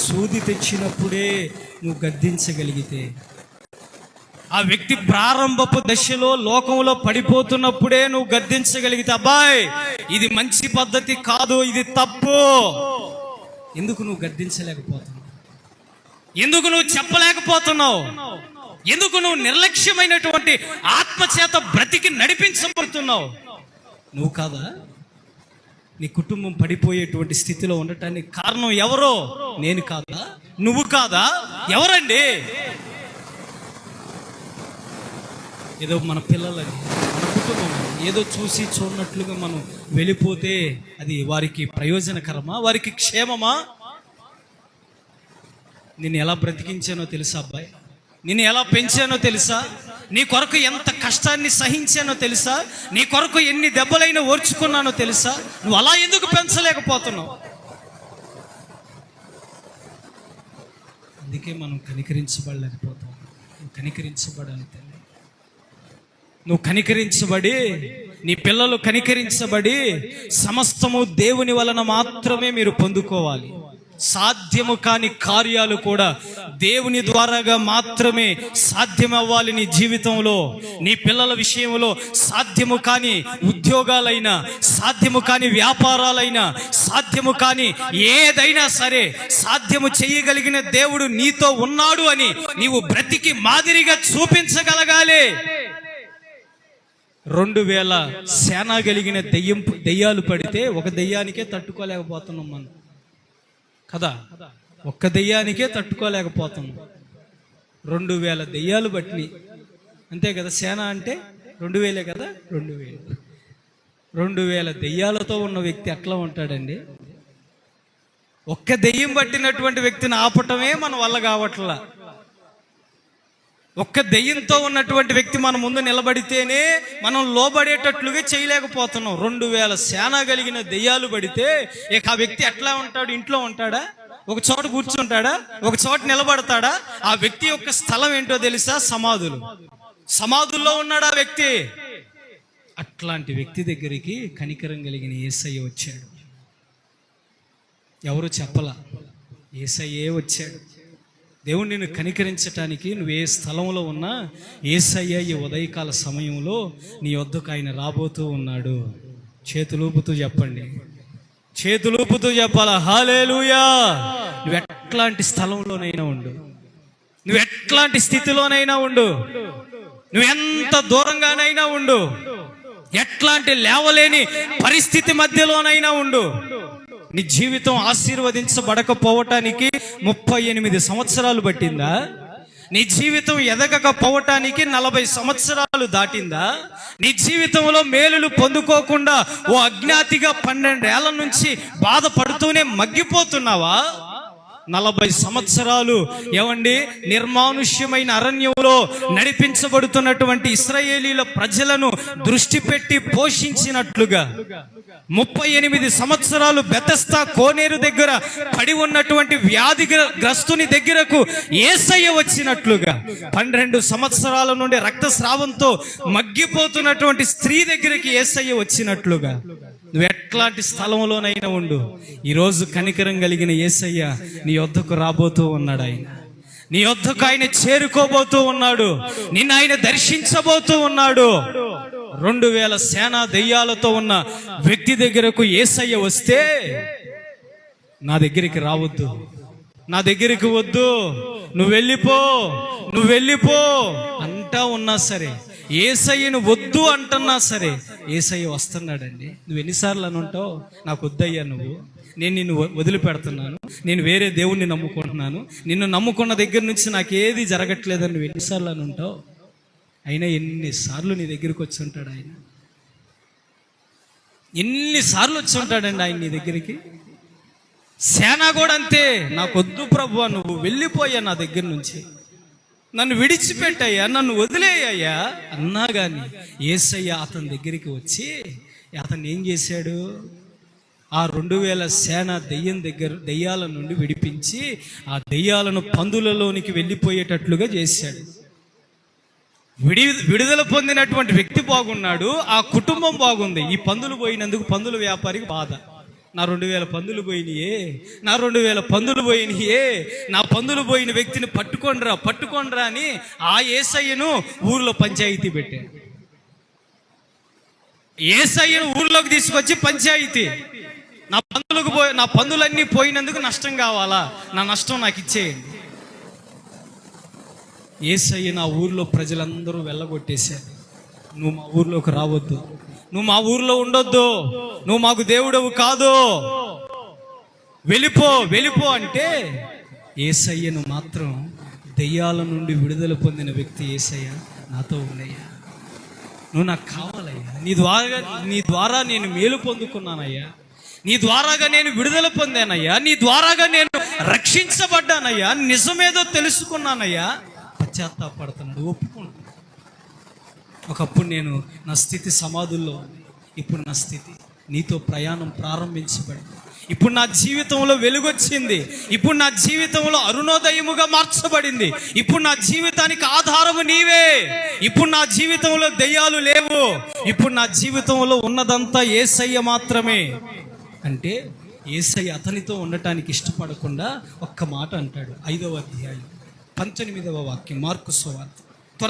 సూది తెచ్చినప్పుడే నువ్వు గద్దించగలిగితే, ఆ వ్యక్తి ప్రారంభపు దశలో లోకంలో పడిపోతున్నప్పుడే నువ్వు గద్దించగలిగితే, అబ్బాయ్ ఇది మంచి పద్ధతి కాదు, ఇది తప్పు. ఎందుకు నువ్వు గద్దించలేకపోతున్నావు? ఎందుకు నువ్వు చెప్పలేకపోతున్నావు? ఎందుకు నువ్వు నిర్లక్ష్యమైనటువంటి ఆత్మచేత బ్రతికి నడిపించబడుతున్నావు? నువ్వు కాదా? నీ కుటుంబం పడిపోయేటువంటి స్థితిలో ఉండటానికి కారణం ఎవరో? నేను కాదా? నువ్వు కాదా? ఎవరండి? ఏదో మన పిల్లలని, మన కుటుంబం ఏదో చూసి చూడనట్లుగా మనం వెళ్ళిపోతే అది వారికి ప్రయోజనకరమా? వారికి క్షేమమా? నిన్ను ఎలా బ్రతికించానో తెలుసా అబ్బాయి? నిన్ను ఎలా పెంచానో తెలుసా? నీ కొరకు ఎంత కష్టాన్ని సహించానో తెలుసా? నీ కొరకు ఎన్ని దెబ్బలైనా ఓర్చుకున్నానో తెలుసా? నువ్వు అలా ఎందుకు పెంచలేకపోతున్నావు? అందుకే మనం కనికరించబడలేకపోతాం. నువ్వు కనికరించబడాలి తల్లి. నువ్వు కనికరించబడి, నీ పిల్లలు కనికరించబడి, సమస్తము దేవుని వలన మాత్రమే మీరు పొందుకోవాలి. సాధ్యము కాని కార్యాలు కూడా దేవుని ద్వారాగా మాత్రమే సాధ్యమవ్వాలి. నీ జీవితంలో, నీ పిల్లల విషయంలో సాధ్యము కాని ఉద్యోగాలైనా, సాధ్యము కాని వ్యాపారాలైనా, సాధ్యము కాని ఏదైనా సరే సాధ్యము చేయగలిగిన దేవుడు నీతో ఉన్నాడు అని నీవు బ్రతికి మాదిరిగా చూపించగలగాలి. 2000 సేన కలిగిన దెయ్యాలు పడితే ఒక దెయ్యానికే తట్టుకోలేకపోతున్నాం మనం కదా. ఒక్క దెయ్యానికే తట్టుకోలేకపోతున్నాం. 2000 దెయ్యాలు పట్టి, అంతే కదా. సేన అంటే 2000 కదా. 2000 దెయ్యాలతో ఉన్న వ్యక్తి ఎట్లా ఉంటాడండి? ఒక్క దెయ్యం పట్టినటువంటి వ్యక్తిని ఆపటమే మన వల్ల కావట్లా. ఒక్క దెయ్యంతో ఉన్నటువంటి వ్యక్తి మన ముందు నిలబడితేనే మనం లోబడేటట్లుగా చేయలేకపోతున్నాం. 2000 సేన కలిగిన దెయ్యాలు పడితే ఇక ఆ వ్యక్తి ఎట్లా ఉంటాడు? ఇంట్లో ఉంటాడా? ఒక చోట కూర్చుంటాడా? ఒక చోట నిలబడతాడా? ఆ వ్యక్తి యొక్క స్థలం ఏంటో తెలుసా? సమాధుల్లో ఉన్నాడు ఆ వ్యక్తి. అట్లాంటి వ్యక్తి దగ్గరికి కనికరం కలిగిన యేసయ్య వచ్చాడు. ఎవరు చెప్పలా, యేసయ్యే వచ్చాడు. దేవుడు నిన్ను కనికరించటానికి నువ్వు ఏ స్థలంలో ఉన్నా యేసయ్య ఈ ఉదయకాల సమయంలో నీ వద్దకు ఆయన రాబోతూ ఉన్నాడు. చేతులూపుతూ చెప్పండి, చేతులూపుతూ చెప్పాలా హల్లెలూయా. నువ్వు ఎట్లాంటి స్థలంలోనైనా ఉండు, నువ్వు ఎట్లాంటి స్థితిలోనైనా ఉండు, నువ్వు ఎంత దూరంగానైనా ఉండు, ఎట్లాంటి లేవలేని పరిస్థితి మధ్యలోనైనా ఉండు, నీ జీవితం ఆశీర్వదించబడకపోవటానికి 38 సంవత్సరాలు పట్టిందా? నీ జీవితం ఎదగకపోవటానికి 40 సంవత్సరాలు దాటిందా? నీ జీవితంలో మేలులు పొందుకోకుండా ఓ అజ్ఞాతిగా 12 ఏళ్ల నుంచి బాధపడుతూనే మగ్గిపోతున్నావా? 40 సంవత్సరాలు ఏమండి నిర్మానుష్యమైన అరణ్యంలో నడిపించబడుతున్నటువంటి ఇశ్రాయేలీల ప్రజలను దృష్టి పెట్టి పోషించినట్లుగా 38 సంవత్సరాలు బెతెస్దా కోనేరు దగ్గర పడి ఉన్నటువంటి వ్యాధిగ్రస్తుని దగ్గరకు యేసయ్య వచ్చినట్లుగా 12 సంవత్సరాల నుండి రక్తస్రావంతో మగ్గిపోతున్నటువంటి స్త్రీ దగ్గరికి యేసయ్య వచ్చినట్లుగా నువ్వు ఎట్లాంటి స్థలంలోనైనా ఉండు, ఈరోజు కనికరం కలిగిన యేసయ్య నీ వద్దకు రాబోతూ ఉన్నాడు. నీ వద్దకు ఆయన చేరుకోబోతూ ఉన్నాడు. నిన్ను ఆయన దర్శించబోతూ ఉన్నాడు. 2000 సేనా దెయ్యాలతో ఉన్న వ్యక్తి దగ్గరకు యేసయ్య వస్తే నా దగ్గరికి రావద్దు, నా దగ్గరికి వద్దు, నువ్వు వెళ్ళిపో అంటా ఉన్నా సరే, యేసయ్యను వద్దు అంటున్నా సరే యేసయ్య వస్తున్నాడండి. నువ్వు ఎన్నిసార్లు అని ఉంటావు, నాకు వద్దయ్యా, నేను నిన్ను వదిలిపెడుతున్నాను, నేను వేరే దేవుణ్ణి నమ్ముకుంటున్నాను, నిన్ను నమ్ముకున్న దగ్గర నుంచి నాకు ఏది జరగట్లేదని నువ్వు ఎన్నిసార్లు అని ఉంటావు. అయినా ఎన్నిసార్లు నీ దగ్గరికి వచ్చి ఉంటాడు ఆయన, ఎన్నిసార్లు వచ్చి ఉంటాడండి ఆయన నీ దగ్గరికి. సేనా కూడా అంతే, నాకు వద్దు ప్రభువా, నువ్వు వెళ్ళిపోయా నా దగ్గర నుంచి, నన్ను విడిచిపెట్టయ్యా, నన్ను వదిలేయ్యా అన్నా కానీ యేసయ్య అతని దగ్గరికి వచ్చి అతన్ని ఏం చేశాడు? ఆ 2000 సేన దెయ్యాల నుండి విడిపించి ఆ దెయ్యాలను పందులలోనికి వెళ్ళిపోయేటట్లుగా చేశాడు. విడుదల పొందినటువంటి వ్యక్తి బాగున్నాడు, ఆ కుటుంబం బాగుంది. ఈ పందులు పోయినందుకు పందుల వ్యాపారికి బాధ. నా 2000 పందులు పోయినాయే, నా 2000 పందులు పోయినాయే, నా పందులు పోయిన వ్యక్తిని పట్టుకోండ్రా అని ఆ యేసయ్యను ఊర్లో పంచాయతీ పెట్టాడు. యేసయ్యను ఊర్లోకి తీసుకొచ్చి పంచాయతీ, నా పందులన్నీ పోయినందుకు నష్టం కావాలా, నా నష్టం నాకు ఇచ్చేయండి. యేసయ్య నా ఊర్లో ప్రజలందరూ వెళ్ళగొట్టేశారు. నువ్వు మా ఊర్లోకి రావద్దు, నువ్వు మా ఊర్లో ఉండొద్దు, నువ్వు మాకు దేవుడవు కాదు, వెళ్ళిపో అంటే యేసయ్యను మాత్రం దెయ్యాల నుండి విడుదల పొందిన వ్యక్తి యేసయ్య నాతో ఉన్నాయ్యా, నువ్వు నాకు కావాలయ్యా, నీ ద్వారా నేను మేలు పొందుకున్నానయ్యా, నీ ద్వారాగా నేను విడుదల పొందానయ్యా, నీ ద్వారాగా నేను రక్షించబడ్డానయ్యా, నిజమేదో తెలుసుకున్నానయ్యా, పశ్చాత్తాపడుతున్నాడు, ఒప్పుకుంటున్నాను. ఒకప్పుడు నేను నా స్థితి సమాధుల్లో ఉంది, ఇప్పుడు నా స్థితి నీతో ప్రయాణం ప్రారంభించబడింది. ఇప్పుడు నా జీవితంలో వెలుగొచ్చింది, ఇప్పుడు నా జీవితంలో అరుణోదయముగా మార్చబడింది, ఇప్పుడు నా జీవితానికి ఆధారము నీవే, ఇప్పుడు నా జీవితంలో దెయ్యాలు లేవు, ఇప్పుడు నా జీవితంలో ఉన్నదంతా యేసయ్య మాత్రమే అంటే యేసయ్య అతనితో ఉండటానికి ఇష్టపడకుండా ఒక్క మాట అంటాడు. 5వ అధ్యాయం 19వ వాక్యం, మార్కు సువార్త.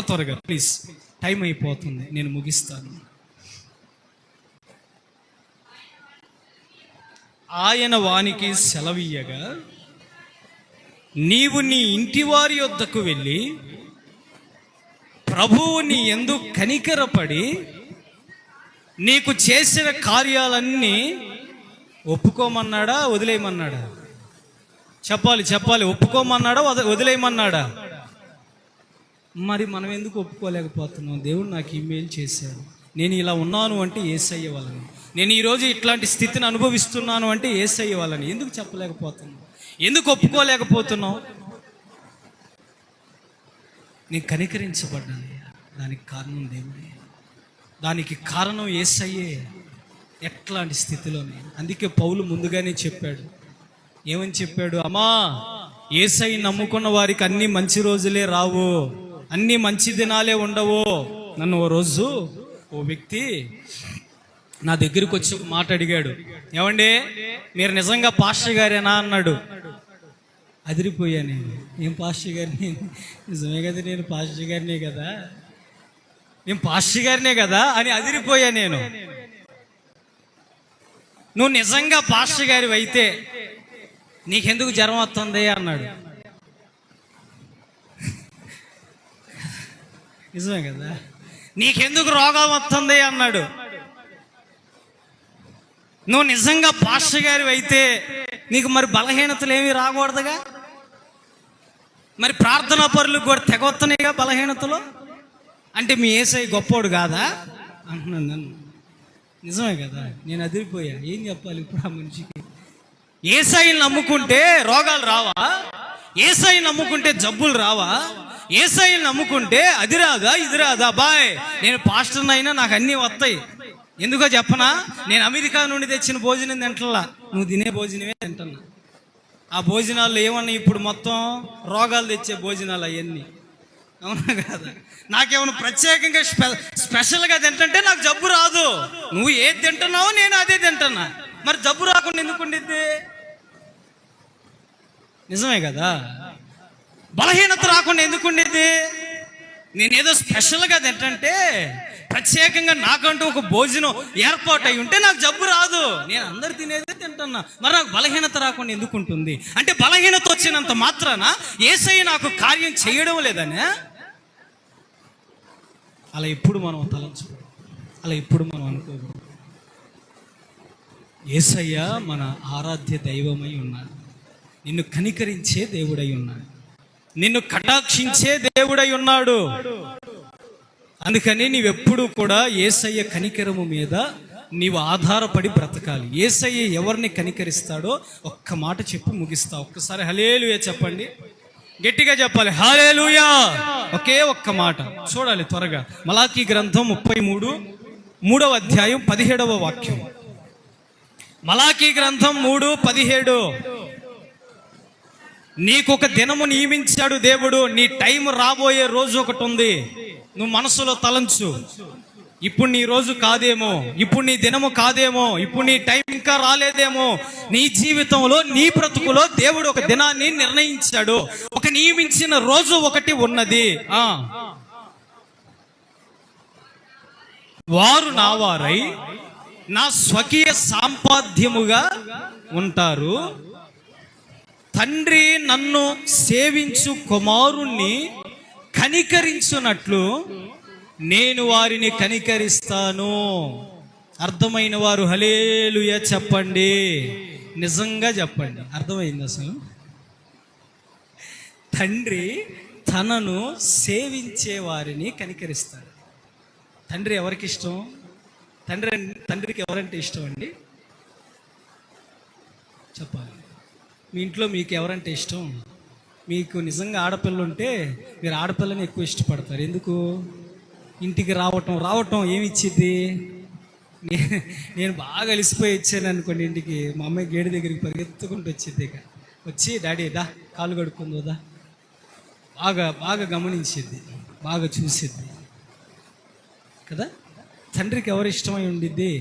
త్వరగా ప్లీజ్, టైం అయిపోతుంది, నేను ముగిస్తాను. ఆయన వానికి సెలవీయగా, నీవు నీ ఇంటి వారి యొద్దకు వెళ్ళి ప్రభువు నీ యందు కనికరపడి నీకు చేసిన కార్యాలన్నీ ఒప్పుకోమన్నాడా వదిలేయమన్నాడా? చెప్పాలి. ఒప్పుకోమన్నాడా వదిలేయమన్నాడా? మరి మనం ఎందుకు ఒప్పుకోలేకపోతున్నాం? దేవుడు నాకు ఈమెయిల్ చేశాడు, నేను ఇలా ఉన్నాను అంటే యేసయ్య వలని, నేను ఈరోజు ఇట్లాంటి స్థితిని అనుభవిస్తున్నాను అంటే యేసయ్య వలని. ఎందుకు చెప్పలేకపోతున్నావు? ఎందుకు ఒప్పుకోలేకపోతున్నావు? నేను కనికరించబడ్డానయ్యా, దానికి కారణం దేవుడే, దానికి కారణం యేసయ్యే. ఎట్లాంటి స్థితిలోనే, అందుకే పౌలు ముందుగానే చెప్పాడు. ఏమని చెప్పాడు? అమ్మా, యేసయ్య నమ్ముకున్న వారికి అన్ని మంచి రోజులే రావు, అన్ని మంచి దినాలే ఉండవు. నన్ను ఓ రోజు ఓ వ్యక్తి నా దగ్గరికి వచ్చి ఒక మాట అడిగాడు. ఏమండి, మీరు నిజంగా పాస్టర్ గారేనా అన్నాడు. అదిరిపోయా నేను. ఏం పాస్టర్ గారిని? నిజమే కదా, నేను పాస్టర్ గారినే కదా, నేను పాస్టర్ గారినే కదా అని అదిరిపోయా నేను. నువ్వు నిజంగా పాస్టర్ గారి అయితే నీకెందుకు జ్వరం వస్తుంది అన్నాడు. నిజమే కదా, నీకెందుకు రోగం వస్తుంది అన్నాడు. నువ్వు నిజంగా పాస్టర్ గారి అయితే నీకు మరి బలహీనతలు ఏమీ రాకూడదుగా. మరి ప్రార్థనా పరులకు కూడా తెగొత్తనేగా బలహీనతలో. అంటే మీ యేసయ్య గొప్పోడు కాదా అంటున్నాను నన్ను. నిజమే కదా, నేను అదిరిపోయా. ఏం చెప్పాలి ఇప్పుడు ఆ మనిషికి? యేసయ్యని నమ్ముకుంటే రోగాలు రావా? యేసయ్యని నమ్ముకుంటే జబ్బులు రావా? యేసయ్యని నమ్ముకుంటే అది రాదా ఇది రాదా? బాయ్, నేను పాస్టర్ని అయినా నాకు అన్నీ వస్తాయి. ఎందుకో చెప్పనా? నేను అమెరికా నుండి తెచ్చిన భోజనం తింటలా, నువ్వు తినే భోజనమే తింటున్నా. ఆ భోజనాల్లో ఏమన్నా ఇప్పుడు మొత్తం రోగాలు తెచ్చే భోజనాలు అవన్నీ, అవునా కాదా? నాకేమన్నా ప్రత్యేకంగా స్పెషల్గా తింటుంటే నాకు జబ్బు రాదు. నువ్వు ఏది తింటున్నావో నేను అదే తింటున్నా, మరి జబ్బు రాకుండా ఎందుకు ఉండిద్ది? నిజమే కదా. బలహీనత రాకుండా ఎందుకు ఉండిద్ది? నేనేదో స్పెషల్గా తింటుంటే, ప్రత్యేకంగా నాకంటూ ఒక భోజనం ఏర్పాటు అయి ఉంటే నాకు జబ్బు రాదు. నేను అందరు తినేదే తింటున్నా, మరి నాకు బలహీనత రాకుండా ఎందుకు ఉంటుంది? అంటే బలహీనత వచ్చినంత మాత్రాన యేసయ్య నాకు కార్యం చేయడం లేదనే. అలా ఎప్పుడు మనం తలంచు, అలా ఎప్పుడు మనం అనుకోకూడదు. యేసయ్య మన ఆరాధ్య దైవమై ఉన్నాడు, నిన్ను కనికరించే దేవుడై ఉన్నాడు, నిన్ను కటాక్షించే దేవుడై ఉన్నాడు. అందుకని నీవెప్పుడు కూడా యేసయ్య కనికరము మీద నీవు ఆధారపడి బ్రతకాలి. యేసయ్య ఎవరిని కనికరిస్తాడో ఒక్క మాట చెప్పి ముగిస్తా. ఒక్కసారి హల్లెలూయా చెప్పండి, గట్టిగా చెప్పాలి హల్లెలూయా. ఒకే ఒక్క మాట చూడాలి త్వరగా. మలాకీ గ్రంథం 33వ అధ్యాయం 17వ వాక్యం. మలాకీ గ్రంథం 3:17. నీకొక దినము నియమించాడు దేవుడు. నీ టైం రాబోయే రోజు ఒకటి ఉంది. నువ్వు మనసులో తలంచు, ఇప్పుడు నీ రోజు కాదేమో, ఇప్పుడు నీ దినము కాదేమో, ఇప్పుడు నీ టైం ఇంకా రాలేదేమో. నీ జీవితంలో, నీ బ్రతుకులో దేవుడు ఒక దినాన్ని నిర్ణయించాడు. ఒక నియమించిన రోజు ఒకటి ఉన్నది. వారు నా వారై నా స్వకీయ సంపాద్యముగా ఉంటారు. తండ్రి నన్ను సేవించు కుమారుణ్ణి కనికరించున్నట్లు నేను వారిని కనికరిస్తాను. అర్థమైన వారు హల్లెలూయా చెప్పండి, నిజంగా చెప్పండి. అర్థమైంది అసలు? తండ్రి తనను సేవించే వారిని కనికరిస్తాడు. తండ్రి ఎవరికి ఇష్టం? తండ్రికి ఎవరంటే ఇష్టం అండి? చెప్పాలి. మీ ఇంట్లో మీకు ఎవరంటే ఇష్టం? మీకు నిజంగా ఆడపిల్ల ఉంటే మీరు ఆడపిల్లని ఎక్కువ ఇష్టపడతారు. ఎందుకు? ఇంటికి రావటం ఏమి ఇచ్చింది? నేను బాగా అలిసిపోయి వచ్చాను అనుకోండి ఇంటికి, మా అమ్మాయి గేడి దగ్గరికి పరిగెత్తుకుంటూ వచ్చింది. ఇక వచ్చి డాడీ దా కాలు కడుక్కుందా, బాగా గమనించిద్ది, బాగా చూసిద్ది కదా. తండ్రికి ఎవరు ఇష్టమై ఉండిద్ది?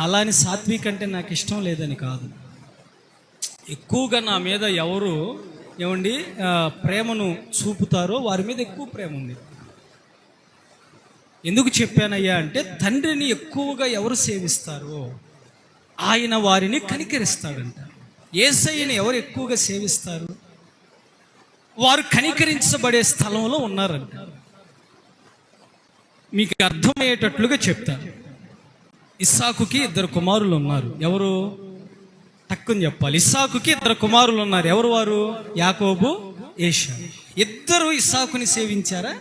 అలా అని సాత్విక్ అంటే నాకు ఇష్టం లేదని కాదు. ఎక్కువగా నా మీద ఎవరు ప్రేమను చూపుతారో వారి మీద ఎక్కువ ప్రేమ ఉంది. ఎందుకు చెప్పానయ్యా అంటే, తండ్రిని ఎక్కువగా ఎవరు సేవిస్తారో ఆయన వారిని కనికరిస్తాడంట. యేసయ్యని ఎవరు ఎక్కువగా సేవిస్తారు? వారు కనికరించబడే స్థలంలో ఉన్నారంట. మీకు అర్థమయ్యేటట్లుగా చెప్తాను. ఇస్సాకుకి 2 కుమారులు ఉన్నారు. ఎవరు? టక్కుని చెప్పాలి. ఇస్సాకుకి 2 కుమారులు ఉన్నారు. ఎవరు వారు? యాకోబు, ఏషా. ఇద్దరు ఇస్సాకుని సేవించారా?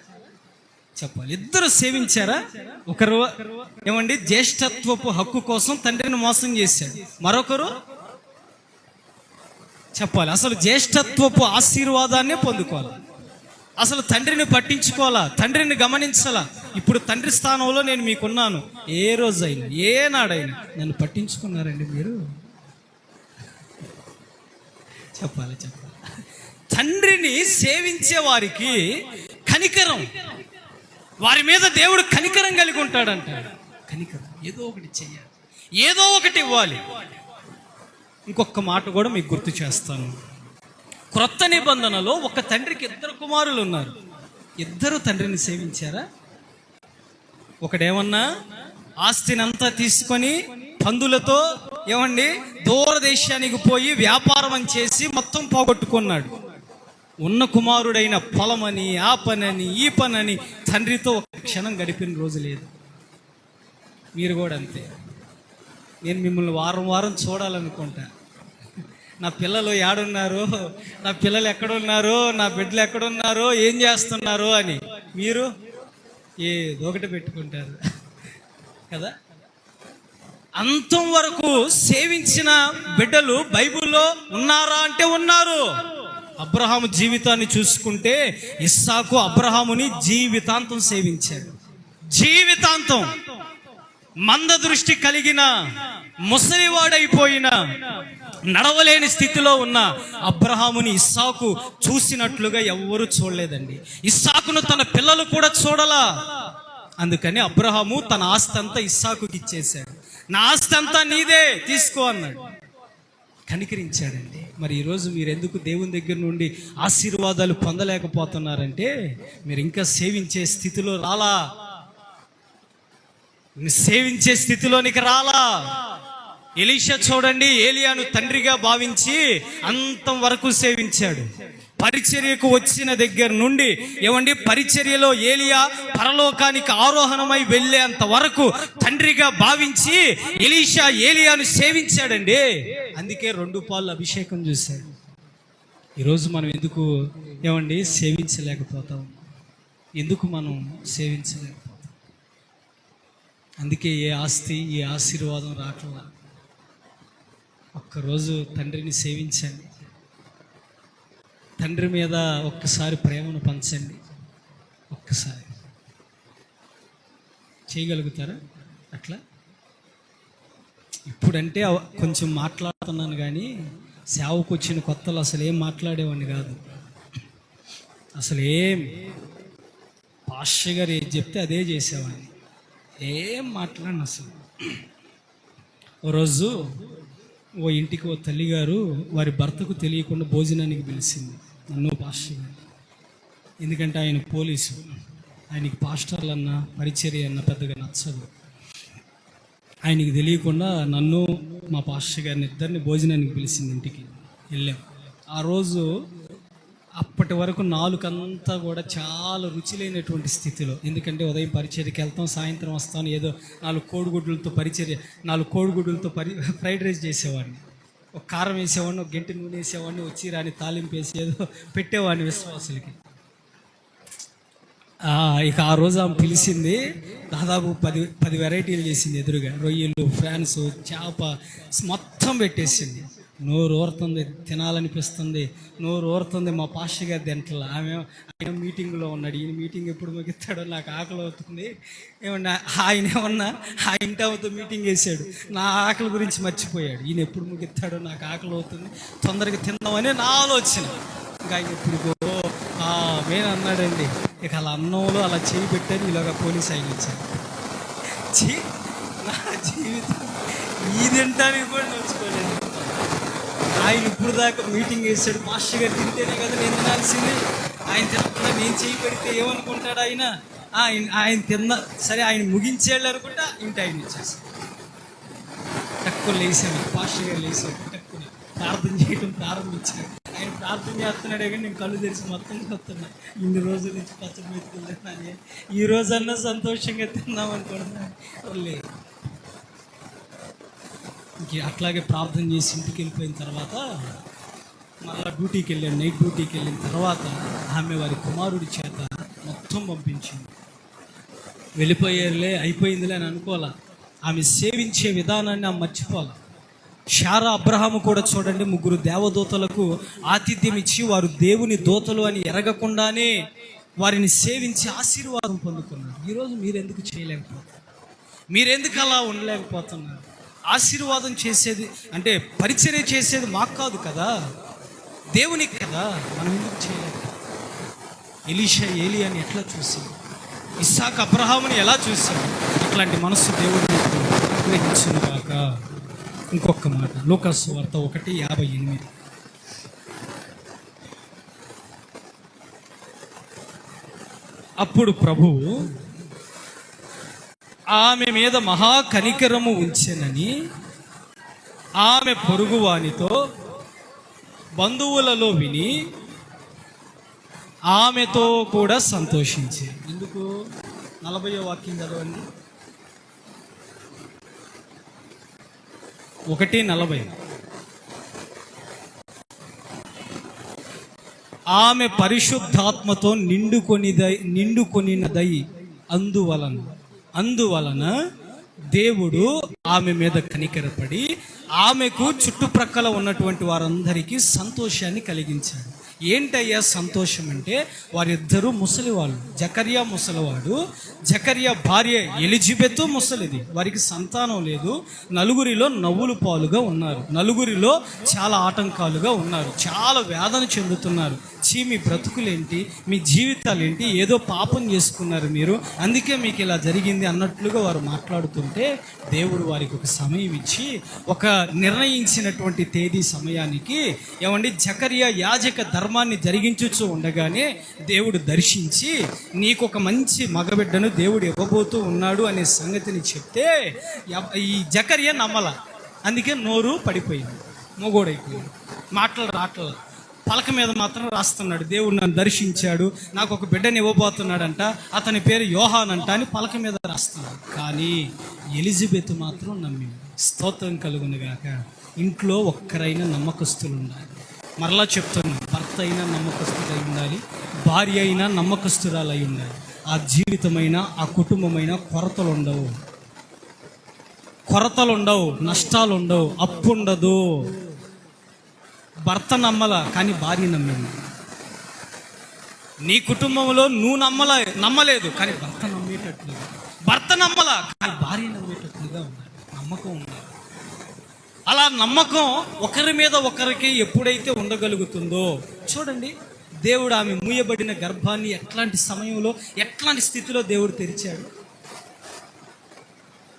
చెప్పాలి. ఇద్దరు సేవించారా? ఒకరు జ్యేష్ఠత్వపు హక్కు కోసం తండ్రిని మోసం చేశాడు. మరొకరు చెప్పాలి అసలు జ్యేష్ఠత్వపు ఆశీర్వాదాన్ని పొందుకోవాలి. అసలు తండ్రిని పట్టించుకోవాలా, తండ్రిని గమనించాలా. ఇప్పుడు తండ్రి స్థానంలో నేను మీకున్నాను. ఏ రోజైనా ఏనాడైనా నన్ను పట్టించుకున్నారండి మీరు? చెప్పాలి. తండ్రిని సేవించే వారికి కనికరం, వారి మీద దేవుడు కనికరం కలిగి ఉంటాడంట. కనికరం ఏదో ఒకటి చెయ్యాలి, ఏదో ఒకటి ఇవ్వాలి. ఇంకొక మాట కూడా మీకు గుర్తు చేస్తాను. క్రొత్త నిబంధనలో ఒక తండ్రికి 2 కుమారులు ఉన్నారు. ఇద్దరు తండ్రిని సేవించారా? ఒకడేమన్నా ఆస్తినంతా తీసుకొని పందులతో దూరదేశానికి పోయి వ్యాపారం చేసి మొత్తం పోగొట్టుకున్నాడు. ఉన్న కుమారుడైన పొలమని, ఆ పనని, ఈ పనని తండ్రితో ఒక క్షణం గడిపిన రోజు లేదు. మీరు కూడా అంతే. నేను మిమ్మల్ని వారం చూడాలనుకుంటా. నా పిల్లలు ఏడున్నారు, నా పిల్లలు ఎక్కడున్నారు, నా బిడ్డలు ఎక్కడున్నారు, ఏం చేస్తున్నారు అని మీరు ఏదో ఒకటి పెట్టుకుంటారు కదా. అంతం వరకు సేవించిన బిడ్డలు బైబిల్లో ఉన్నారా అంటే ఉన్నారు. అబ్రహాము జీవితాన్ని చూసుకుంటే ఇస్సాకు అబ్రహాముని జీవితాంతం సేవించాడు. జీవితాంతం మంద దృష్టి కలిగిన, ముసలివాడైపోయిన, నడవలేని స్థితిలో ఉన్న అబ్రహాముని ఇస్సాకు చూసినట్లుగా ఎవ్వరూ చూడలేదండి. ఇస్సాకును తన పిల్లలు కూడా చూడలా. అందుకని అబ్రహాము తన ఆస్తి అంతా ఇస్సాకుకి ఇచ్చేశాడు. నా ఆస్తి అంతా నీదే, తీసుకో అన్నాడు. కనికరించాడండి. మరి ఈరోజు మీరు ఎందుకు దేవుని దగ్గర నుండి ఆశీర్వాదాలు పొందలేకపోతున్నారంటే మీరు ఇంకా సేవించే స్థితిలో రాలా. సేవించే స్థితిలోనికి రాలా. ఎలీషా చూడండి, ఏలియాను తండ్రిగా భావించి అంతం వరకు సేవించాడు. పరిచర్యకు వచ్చిన దగ్గర నుండి ఏమండి, పరిచర్యలో ఏలియా పరలోకానికి ఆరోహణమై వెళ్ళేంత వరకు తండ్రిగా భావించి ఎలీషా ఏలియాను సేవించాడండి. అందుకే 2 పాలు అభిషేకం చూశాడు. ఈరోజు మనం ఎందుకు ఏమండి సేవించలేకపోతాం? ఎందుకు మనం సేవించలేకపోతాం? అందుకే ఏ ఆస్తి, ఏ ఆశీర్వాదం రావట్లా. ఒక్కరోజు తండ్రిని సేవించండి. తండ్రి మీద ఒక్కసారి ప్రేమను పంచండి. ఒక్కసారి చేయగలుగుతారా అట్లా? ఇప్పుడంటే కొంచెం మాట్లాడుతున్నాను, కానీ సేవకు వచ్చిన కొత్తలు అసలు ఏం మాట్లాడేవాడిని కాదు. అసలు ఏం పాస్టర్ గారు ఏది చెప్తే అదే చేసేవాడిని. ఏం మాట్లాడిన అసలు. ఓ రోజు ఓ ఇంటికి ఓ తల్లిగారు వారి భర్తకు తెలియకుండా భోజనానికి పిలిచింది నన్ను, పాస్టర్ గారు. ఎందుకంటే ఆయన పోలీసు, ఆయనకి పాస్టర్లు అన్న పరిచర్య అన్న పెద్దగా నచ్చదు. ఆయనకి తెలియకుండా నన్ను, మా పాస్టర్ గారిని ఇద్దరిని భోజనానికి పిలిచింది. ఇంటికి వెళ్ళాం. ఆ రోజు అప్పటి వరకు నాలుకంతా కూడా చాలా రుచి లేనటువంటి స్థితిలో. ఎందుకంటే ఉదయం పరిచర్యకి వెళ్తాం, సాయంత్రం వస్తాను, ఏదో 4 కోడిగుడ్లతో పరిచర్య, 4 కోడిగుడ్లతో ఫ్రైడ్ రైస్ చేసేవాడిని, ఒక కారం వేసేవాడిని, ఒక గంట నూనె వేసేవాడిని, వచ్చి రాని తాలింపు వేసి ఏదో పెట్టేవాడిని విశ్వాసులకి. ఇక ఆ రోజు ఆమె పిలిచింది, దాదాపు 10 వెరైటీలు చేసింది. ఎదురుగా రొయ్యలు, ఫ్రాన్స్, చేప మొత్తం పెట్టేసింది. నోరు ఊరుతుంది, తినాలనిపిస్తుంది, నోరు ఊరుతుంది. మా పాస్టర్ గారి తింటలా. ఆయన మీటింగ్లో ఉన్నాడు. ఈయన మీటింగ్ ఎప్పుడు ముగిస్తాడో నాకు ఆకలి అవుతుంది. ఏమన్నా ఆయన ఏమన్నా ఆ ఇంటి మీటింగ్ వేసాడు, నా ఆకలి గురించి మర్చిపోయాడు. ఈయన ఎప్పుడు ముగిస్తాడో నాకు ఆకలి అవుతుంది, తొందరగా తిందామని నా ఆలోచన. ఇంకా ఆయన ఎప్పుడుగో నేను అన్నాడండి. ఇక అలా అన్నంలో అలా చేయి పెట్టాను, ఇలాగా పోలీస్ ఆయన వచ్చాడు. నా జీవితం ఈ తింటానికి కూడా నచ్చుకోలేదు. ఆయన ఇప్పుడు దాకా మీటింగ్ వేసాడు, మాస్టర్ గారు తింటేనే కదా నేను తినాల్సింది. ఆయన తినకుండా నేను చేయి పెడితే ఏమనుకుంటాడు ఆయన? ఆయన తిన్న సరే, ఆయన ముగించేళ్ళు అనుకుంటా ఇంటి ఆయన ఇచ్చేసాడు. తక్కువ లేసాను, పాస్టర్ గారు లేసాడు, తక్కువ ప్రార్థన చేయడం ప్రారంభించాడు. ఆయన ప్రార్థన చేస్తున్నాడే కానీ నేను కళ్ళు తెరిచి మొత్తం వస్తున్నా. ఇన్ని రోజుల నుంచి పచ్చడి మెతుకుతున్నాను, ఈ రోజన్నా సంతోషంగా తిందాం అనుకుంటున్నాను. లేదు, అట్లాగే ప్రార్థన చేసి ఇంటికి వెళ్ళిపోయిన తర్వాత మళ్ళీ డ్యూటీకి వెళ్ళాను. నైట్ డ్యూటీకి వెళ్ళిన తర్వాత ఆమె వారి కుమారుడి చేత మొత్తం పంపించింది. వెళ్ళిపోయేలే, అయిపోయిందిలే అని అనుకోవాలా. ఆమె సేవించే విధానాన్ని ఆమె మర్చిపోవాలి. శారా, అబ్రహాము కూడా చూడండి, 3 దేవదూతలకు ఆతిథ్యం ఇచ్చి వారు దేవుని దూతలు అని ఎరగకుండానే వారిని సేవించి ఆశీర్వాదం పొందుకున్నారు. ఈరోజు మీరెందుకు చేయలేకపోతున్నారు? మీరెందుకు అలా ఉండలేకపోతున్నారు? ఆశీర్వాదం చేసేది అంటే పరిచర్య చేసేది మాకు కాదు కదా, దేవునికి కదా. మనం ఎందుకు చేయలేము? ఎలీషా ఏలియాని ఎట్లా చూసాం, ఇస్సాకు అబ్రహాముని ఎలా చూసాం? అట్లాంటి మనస్సు దేవుడు గ్రహించును కాక. ఇంకొక మాట, లూకాసు వార్త 1:58. అప్పుడు ప్రభువు ఆమె మీద మహా కనికరము ఉంచెనని ఆమె పొరుగువానితో బంధువులలో విని ఆమెతో కూడా సంతోషించి. ఎందుకు? 40వ వాక్యం చదవండి. 1:40. ఆమె పరిశుద్ధాత్మతో నిండుకొనినదై అందువలన దేవుడు ఆమె మీద కనికరపడి ఆమెకు చుట్టుప్రక్కల ఉన్నటువంటి వారందరికీ సంతోషాన్ని కలిగించాడు. ఏంటయ్యా సంతోషం అంటే, వారిద్దరూ ముసలివాళ్ళు. జకర్యా ముసలివాడు, జకర్యా భార్య ఎలిజబెత్ ముసలిది. వారికి సంతానం లేదు. నలుగురిలో నవ్వులు పాలుగా ఉన్నారు, నలుగురిలో చాలా ఆటంకాలుగా ఉన్నారు, చాలా వేదన చెందుతున్నారు. మీ బ్రతుకులేంటి, మీ జీవితాలేంటి, ఏదో పాపం చేసుకున్నారు మీరు, అందుకే మీకు ఇలా జరిగింది అన్నట్లుగా వారు మాట్లాడుతుంటే, దేవుడు వారికి ఒక సమయం ఇచ్చి, ఒక నిర్ణయించినటువంటి తేదీ సమయానికి జకర్యా యాజక ధర్మాన్ని జరిగించుచూ ఉండగానే దేవుడు దర్శించి, నీకు ఒక మంచి మగబిడ్డను దేవుడు ఇవ్వబోతూ ఉన్నాడు అనే సంగతిని చెప్తే ఈ జకర్యా నమ్మల. అందుకే నోరు పడిపోయింది, మొగోడైపోయింది, మాటలు రాట్ల. పలక మీద మాత్రం రాస్తున్నాడు, దేవుడు నన్ను దర్శించాడు, నాకు ఒక బిడ్డని ఇవ్వబోతున్నాడంట, అతని పేరు యోహాన్ అంట అని పలక మీద రాస్తున్నాడు. కానీ ఎలిజబెత్ మాత్రం నమ్మింది. స్తోత్రం కలుగునుగాక. ఇంట్లో ఒక్కరైనా నమ్మకస్తులు ఉండాలి. మరలా చెప్తున్నా, భర్త అయినా నమ్మకస్తుడై ఉండాలి, భార్య అయినా నమ్మకస్తురాలై ఉండాలి. ఆ జీవితమైన, ఆ కుటుంబమైన కొరతలు ఉండవు, నష్టాలు ఉండవు, అప్పు ఉండదు. భర్త నమ్మల కానీ భార్య నమ్మింది. నీ కుటుంబంలో నువ్వు నమ్మలేదు కానీ భర్త నమ్మేటట్లుగా, భర్త నమ్మల కానీ భార్య నమ్మేటట్లుగా ఉండాలి. నమ్మకం ఉండాలి. అలా నమ్మకం ఒకరి మీద ఒకరికి ఎప్పుడైతే ఉండగలుగుతుందో, చూడండి, దేవుడు ఆమె మూయబడిన గర్భాన్ని ఎట్లాంటి సమయంలో, ఎట్లాంటి స్థితిలో దేవుడు తెరిచాడు.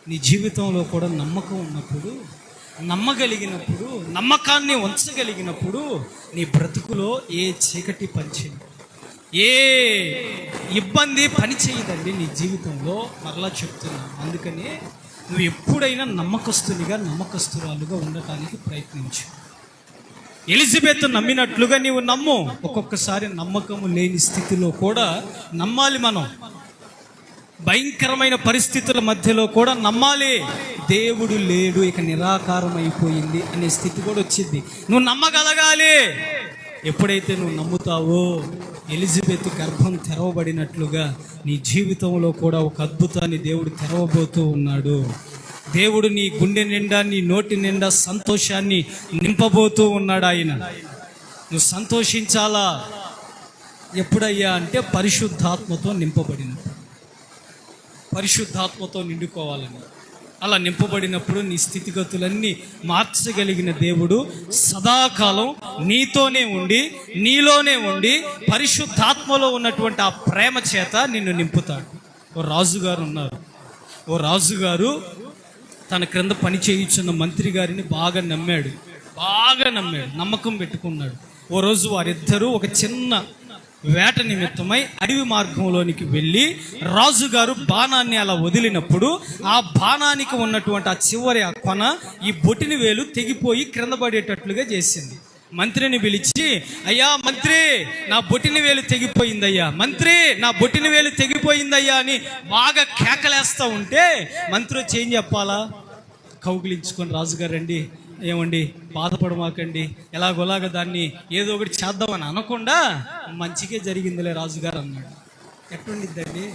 నీ జీవితంలో కూడా నమ్మకం ఉన్నప్పుడు, నమ్మగలిగినప్పుడు, నమ్మకాన్ని ఉంచగలిగినప్పుడు నీ బ్రతుకులో ఏ చీకటి పనిచేయదు, ఏ ఇబ్బంది పని చేయదండి నీ జీవితంలో. మరలా చెప్తున్నా, అందుకని నువ్వు ఎప్పుడైనా నమ్మకస్తునిగా, నమ్మకస్తురాలుగా ఉండటానికి ప్రయత్నించు. ఎలిజబెత్ నమ్మినట్లుగా నీవు నమ్ము. ఒక్కొక్కసారి నమ్మకము లేని స్థితిలో కూడా నమ్మాలి. మనం భయంకరమైన పరిస్థితుల మధ్యలో కూడా నమ్మాలి. దేవుడు లేడు, ఇక నిరాకారం అయిపోయింది అనే స్థితి కూడా వచ్చింది. నువ్వు నమ్మగలగాలి. ఎప్పుడైతే నువ్వు నమ్ముతావో, ఎలిజబెత్ గర్భం తెరవబడినట్లుగా నీ జీవితంలో కూడా ఒక అద్భుతాన్ని దేవుడు తెరవబోతూ ఉన్నాడు. దేవుడు నీ గుండె నిండా, నీ నోటి నిండా సంతోషాన్ని నింపబోతూ ఉన్నాడు ఆయన. నువ్వు సంతోషించాలా. ఎప్పుడయ్యా అంటే పరిశుద్ధాత్మతో నింపబడినప్పుడు, పరిశుద్ధాత్మతో నిండుకోవాలని. అలా నింపబడినప్పుడు నీ స్థితిగతులన్నీ మార్చగలిగిన దేవుడు సదాకాలం నీతోనే ఉండి, నీలోనే ఉండి, పరిశుద్ధాత్మలో ఉన్నటువంటి ఆ ప్రేమ చేత నిన్ను నింపుతాడు. ఓ రాజుగారు ఉన్నారు. ఓ రాజుగారు తన క్రింద పని చేయించున్న మంత్రి గారిని బాగా నమ్మాడు, నమ్మకం పెట్టుకున్నాడు. ఓ రోజు వారిద్దరూ ఒక చిన్న వేట నిమిత్తమై అడవి మార్గంలోనికి వెళ్ళి రాజుగారు బాణాన్ని అలా వదిలినప్పుడు ఆ బాణానికి ఉన్నటువంటి ఆ చివరి ఆ కొన ఈ బొటిని వేలు తెగిపోయి క్రింద పడేటట్లుగా చేసింది. మంత్రిని పిలిచి, అయ్యా మంత్రి, నా బొటిని వేలు తెగిపోయిందయ్యా, మంత్రి, నా బొటిని వేలు తెగిపోయిందయ్యా అని బాగా కేకలేస్తూ ఉంటే మంత్రి వచ్చి ఏం చెప్పాలా? కౌగిలించుకొని, రాజుగారు రండి, ఏమండి బాధపడమాకండి, ఎలాగోలాగా దాన్ని ఏదో ఒకటి చేద్దామని అనకుండా, మంచిగా జరిగిందిలే రాజుగారు అన్నాడు. ఎట్లుండిద్దండి?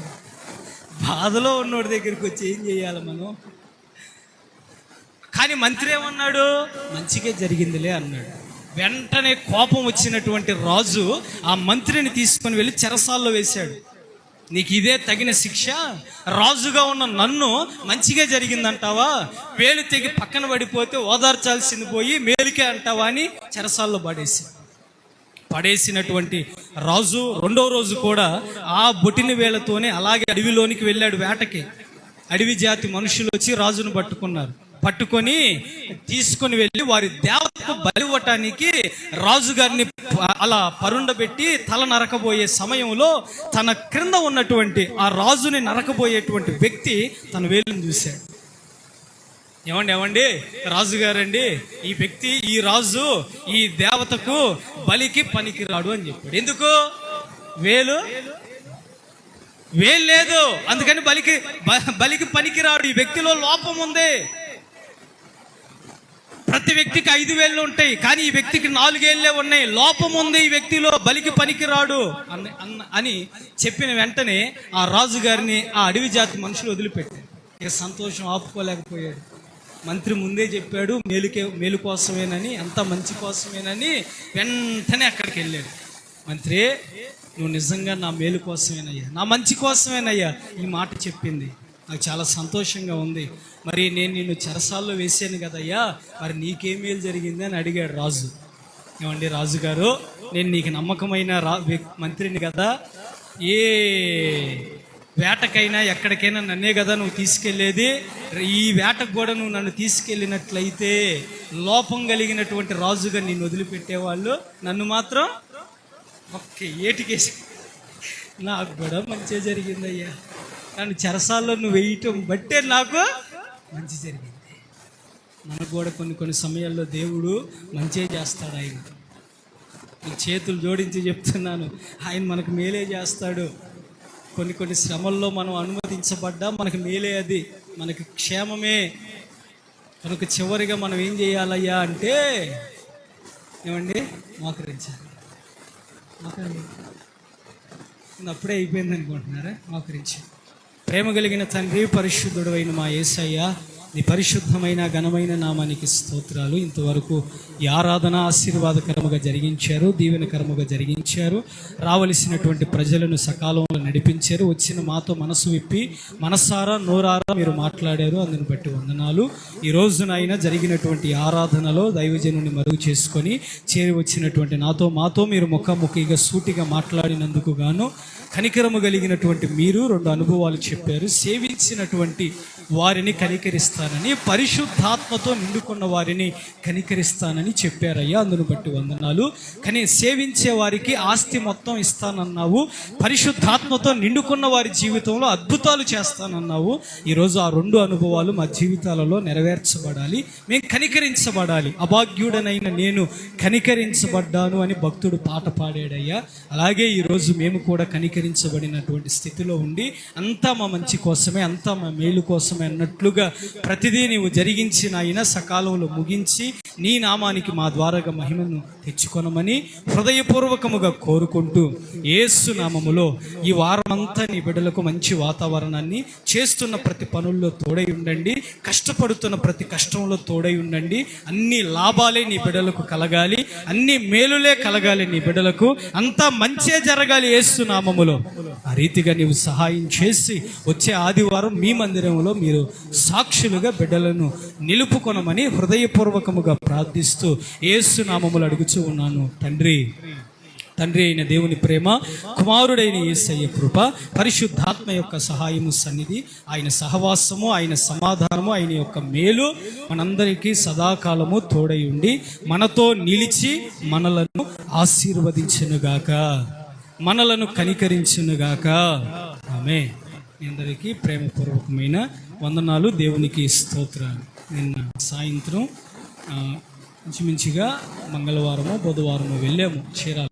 బాధలో ఉన్నోడి దగ్గరికి వచ్చి ఏం చేయాలి మనం? కానీ మంత్రి ఏమన్నాడు? మంచిగా జరిగిందిలే అన్నాడు. వెంటనే కోపం వచ్చినటువంటి రాజు ఆ మంత్రిని తీసుకొని వెళ్ళి చెరసాల్లో వేశాడు. నీకు ఇదే తగిన శిక్ష? రాజుగా ఉన్న నన్ను మంచిగా జరిగిందంటావా? వేలు తెగి పక్కన పడిపోతే ఓదార్చాల్సింది పోయి మేలుకే అంటావా అని చెరసాల్లో పడేసినటువంటి రాజు రెండో రోజు కూడా ఆ బొటిని వేలతోనే అలాగే అడవిలోనికి వెళ్ళాడు వేటకి. అడవి జాతి మనుషులు వచ్చి రాజును పట్టుకొని తీసుకొని వెళ్ళి వారి దేవతకు బలివ్వటానికి రాజుగారిని అలా పరుండబెట్టి తల నరకబోయే సమయంలో తన క్రింద ఉన్నటువంటి ఆ రాజుని నరకబోయేటువంటి వ్యక్తి తన వేలుని చూశాడు. ఏమండి రాజుగారండి, ఈ వ్యక్తి, ఈ రాజు ఈ దేవతకు బలికి పనికిరాడు అని చెప్పాడు. ఎందుకు? వేలు లేదు, అందుకని బలికి పనికిరాడు. ఈ వ్యక్తిలో లోపం ఉంది. ప్రతి వ్యక్తికి 5 వేళ్ళు ఉంటాయి, కానీ ఈ వ్యక్తికి 4 ఉన్నాయి. లోపం ఉంది ఈ వ్యక్తిలో, బలికి పనికిరాడు అని చెప్పిన వెంటనే ఆ రాజుగారిని ఆ అడవి జాతి మనుషులు వదిలిపెట్టారు. ఇక సంతోషం ఆపుకోలేకపోయాడు. మంత్రి ముందే చెప్పాడు మేలు కోసమేనని, అంత మంచి కోసమేనని. వెంటనే అక్కడికి వెళ్ళాడు. మంత్రి, నువ్వు నిజంగా నా మేలు కోసమేనయ్యా, నా మంచి కోసమేనయ్యా ఈ మాట చెప్పింది. నాకు చాలా సంతోషంగా ఉంది. మరి నేను నిన్ను చెరసాల్లో వేసాను కదయ్యా, మరి నీకేం మేలు జరిగింది అని అడిగాడు రాజు. ఏమండి రాజుగారు, నేను నీకు నమ్మకమైన మంత్రిని కదా, ఏ వేటకైనా ఎక్కడికైనా నన్నే కదా నువ్వు తీసుకెళ్లేది. ఈ వేటకు కూడా నువ్వు నన్ను తీసుకెళ్ళినట్లయితే లోపం కలిగినటువంటి రాజుగా నిన్ను వదిలిపెట్టేవాళ్ళు, నన్ను మాత్రం ఒక్క ఏటికేసి. నాకు కూడా మంచిగా జరిగిందయ్యా, నన్ను చెరసాల్లో నువ్వు వేయటం బట్టే నాకు మంచి జరిగింది. మనకు కూడా కొన్ని సమయాల్లో దేవుడు మంచిగా చేస్తాడు. ఆయన చేతులు జోడించి చెప్తున్నాను, ఆయన మనకు మేలే చేస్తాడు. కొన్ని శ్రమల్లో మనం అనుమతించబడ్డా మనకు మేలే, అది మనకి క్షేమమే. కనుక చివరిగా మనం ఏం చేయాలయ్యా అంటే, ఏమండి, మోకరించాలి. అప్పుడే అయిపోయింది అనుకుంటున్నారా? మోకరించి. ప్రేమ కలిగిన తండ్రి, పరిశుద్ధుడు అయిన మా యేసయ్య, నీ పరిశుద్ధమైన ఘనమైన నామానికి స్తోత్రాలు. ఇంతవరకు ఈ ఆరాధన ఆశీర్వాదకరముగా జరిగించారు, దీవెనకరముగా జరిగించారు. రావలసినటువంటి ప్రజలను సకాలంలో నడిపించారు. వచ్చిన మాతో మనసు విప్పి మనసారా నోరారా మీరు మాట్లాడారు, అందుని బట్టి వందనాలు. ఈ రోజునైనా జరిగినటువంటి ఆరాధనలో దైవజనుని మరుగు చేసుకొని చేరి వచ్చినటువంటి మాతో మీరు ముఖాముఖిగా సూటిగా మాట్లాడినందుకు గాను కనికరము కలిగినటువంటి మీరు 2 అనుభవాలు చెప్పారు. సేవించినటువంటి వారిని కనికరిస్తానని, పరిశుద్ధాత్మతో నిండుకున్న వారిని కనికరిస్తానని చెప్పారయ్యా, అందును బట్టి వందనాలు. కానీ సేవించే వారికి ఆస్తి మొత్తం ఇస్తానన్నావు, పరిశుద్ధాత్మతో నిండుకున్న వారి జీవితంలో అద్భుతాలు చేస్తానన్నావు. ఈరోజు ఆ 2 అనుభవాలు మా జీవితాలలో నెరవేర్చబడాలి, మేము కనికరించబడాలి. అభాగ్యుడనైన నేను కనికరించబడ్డాను అని భక్తుడు పాట పాడాడయ్యా. అలాగే ఈరోజు మేము కూడా కనికరించబడినటువంటి స్థితిలో ఉండి, అంతా మా మంచి కోసమే, అంతా మా మేలు కోసమే అన్నట్లుగా ప్రతిదీ నీవు జరిగించిన అయినా సకాలంలో ముగించి నీ నామానికి మా ద్వారాగా మహిమను తెచ్చుకొనమని హృదయపూర్వకముగా కోరుకుంటూ, యేసు నామములో ఈ వారమంతా నీ బిడ్డలకు మంచి వాతావరణాన్ని, చేస్తున్న ప్రతి పనుల్లో తోడై ఉండండి, కష్టపడుతున్న ప్రతి కష్టంలో తోడై ఉండండి. అన్ని లాభాలే నీ బిడ్డలకు కలగాలి, అన్ని మేలులే కలగాలి నీ బిడ్డలకు, అంతా మంచే జరగాలి యేసు నామములో. ఆ రీతిగా నీవు సహాయం చేసి వచ్చే ఆదివారం మీ మందిరంలో మీరు సాక్షులుగా బిడ్డలను నిలుపుకొనమని హృదయపూర్వకముగా ప్రార్థిస్తూ యేసు నామములో అడుగుచూ ఉన్నాను తండ్రి. తండ్రి అయిన దేవుని ప్రేమ, కుమారుడైన యేసయ్య కృప, పరిశుద్ధాత్మ యొక్క సహాయము, సన్నిధి, ఆయన సహవాసము, ఆయన సమాధానము, ఆయన యొక్క మేలు మనందరికీ సదాకాలము తోడై ఉండి మనతో నిలిచి మనలను ఆశీర్వదించునుగాక, మనలను కనికరించునుగాక. ఆమేన్. మీ అందరికీ ప్రేమపూర్వకమైన వందనాలు, దేవునికి స్తోత్రాలు. నిన్న సాయంత్రం ఇంచుమించుగా మంగళవారము బుధవారము వెళ్ళాము చీరాల.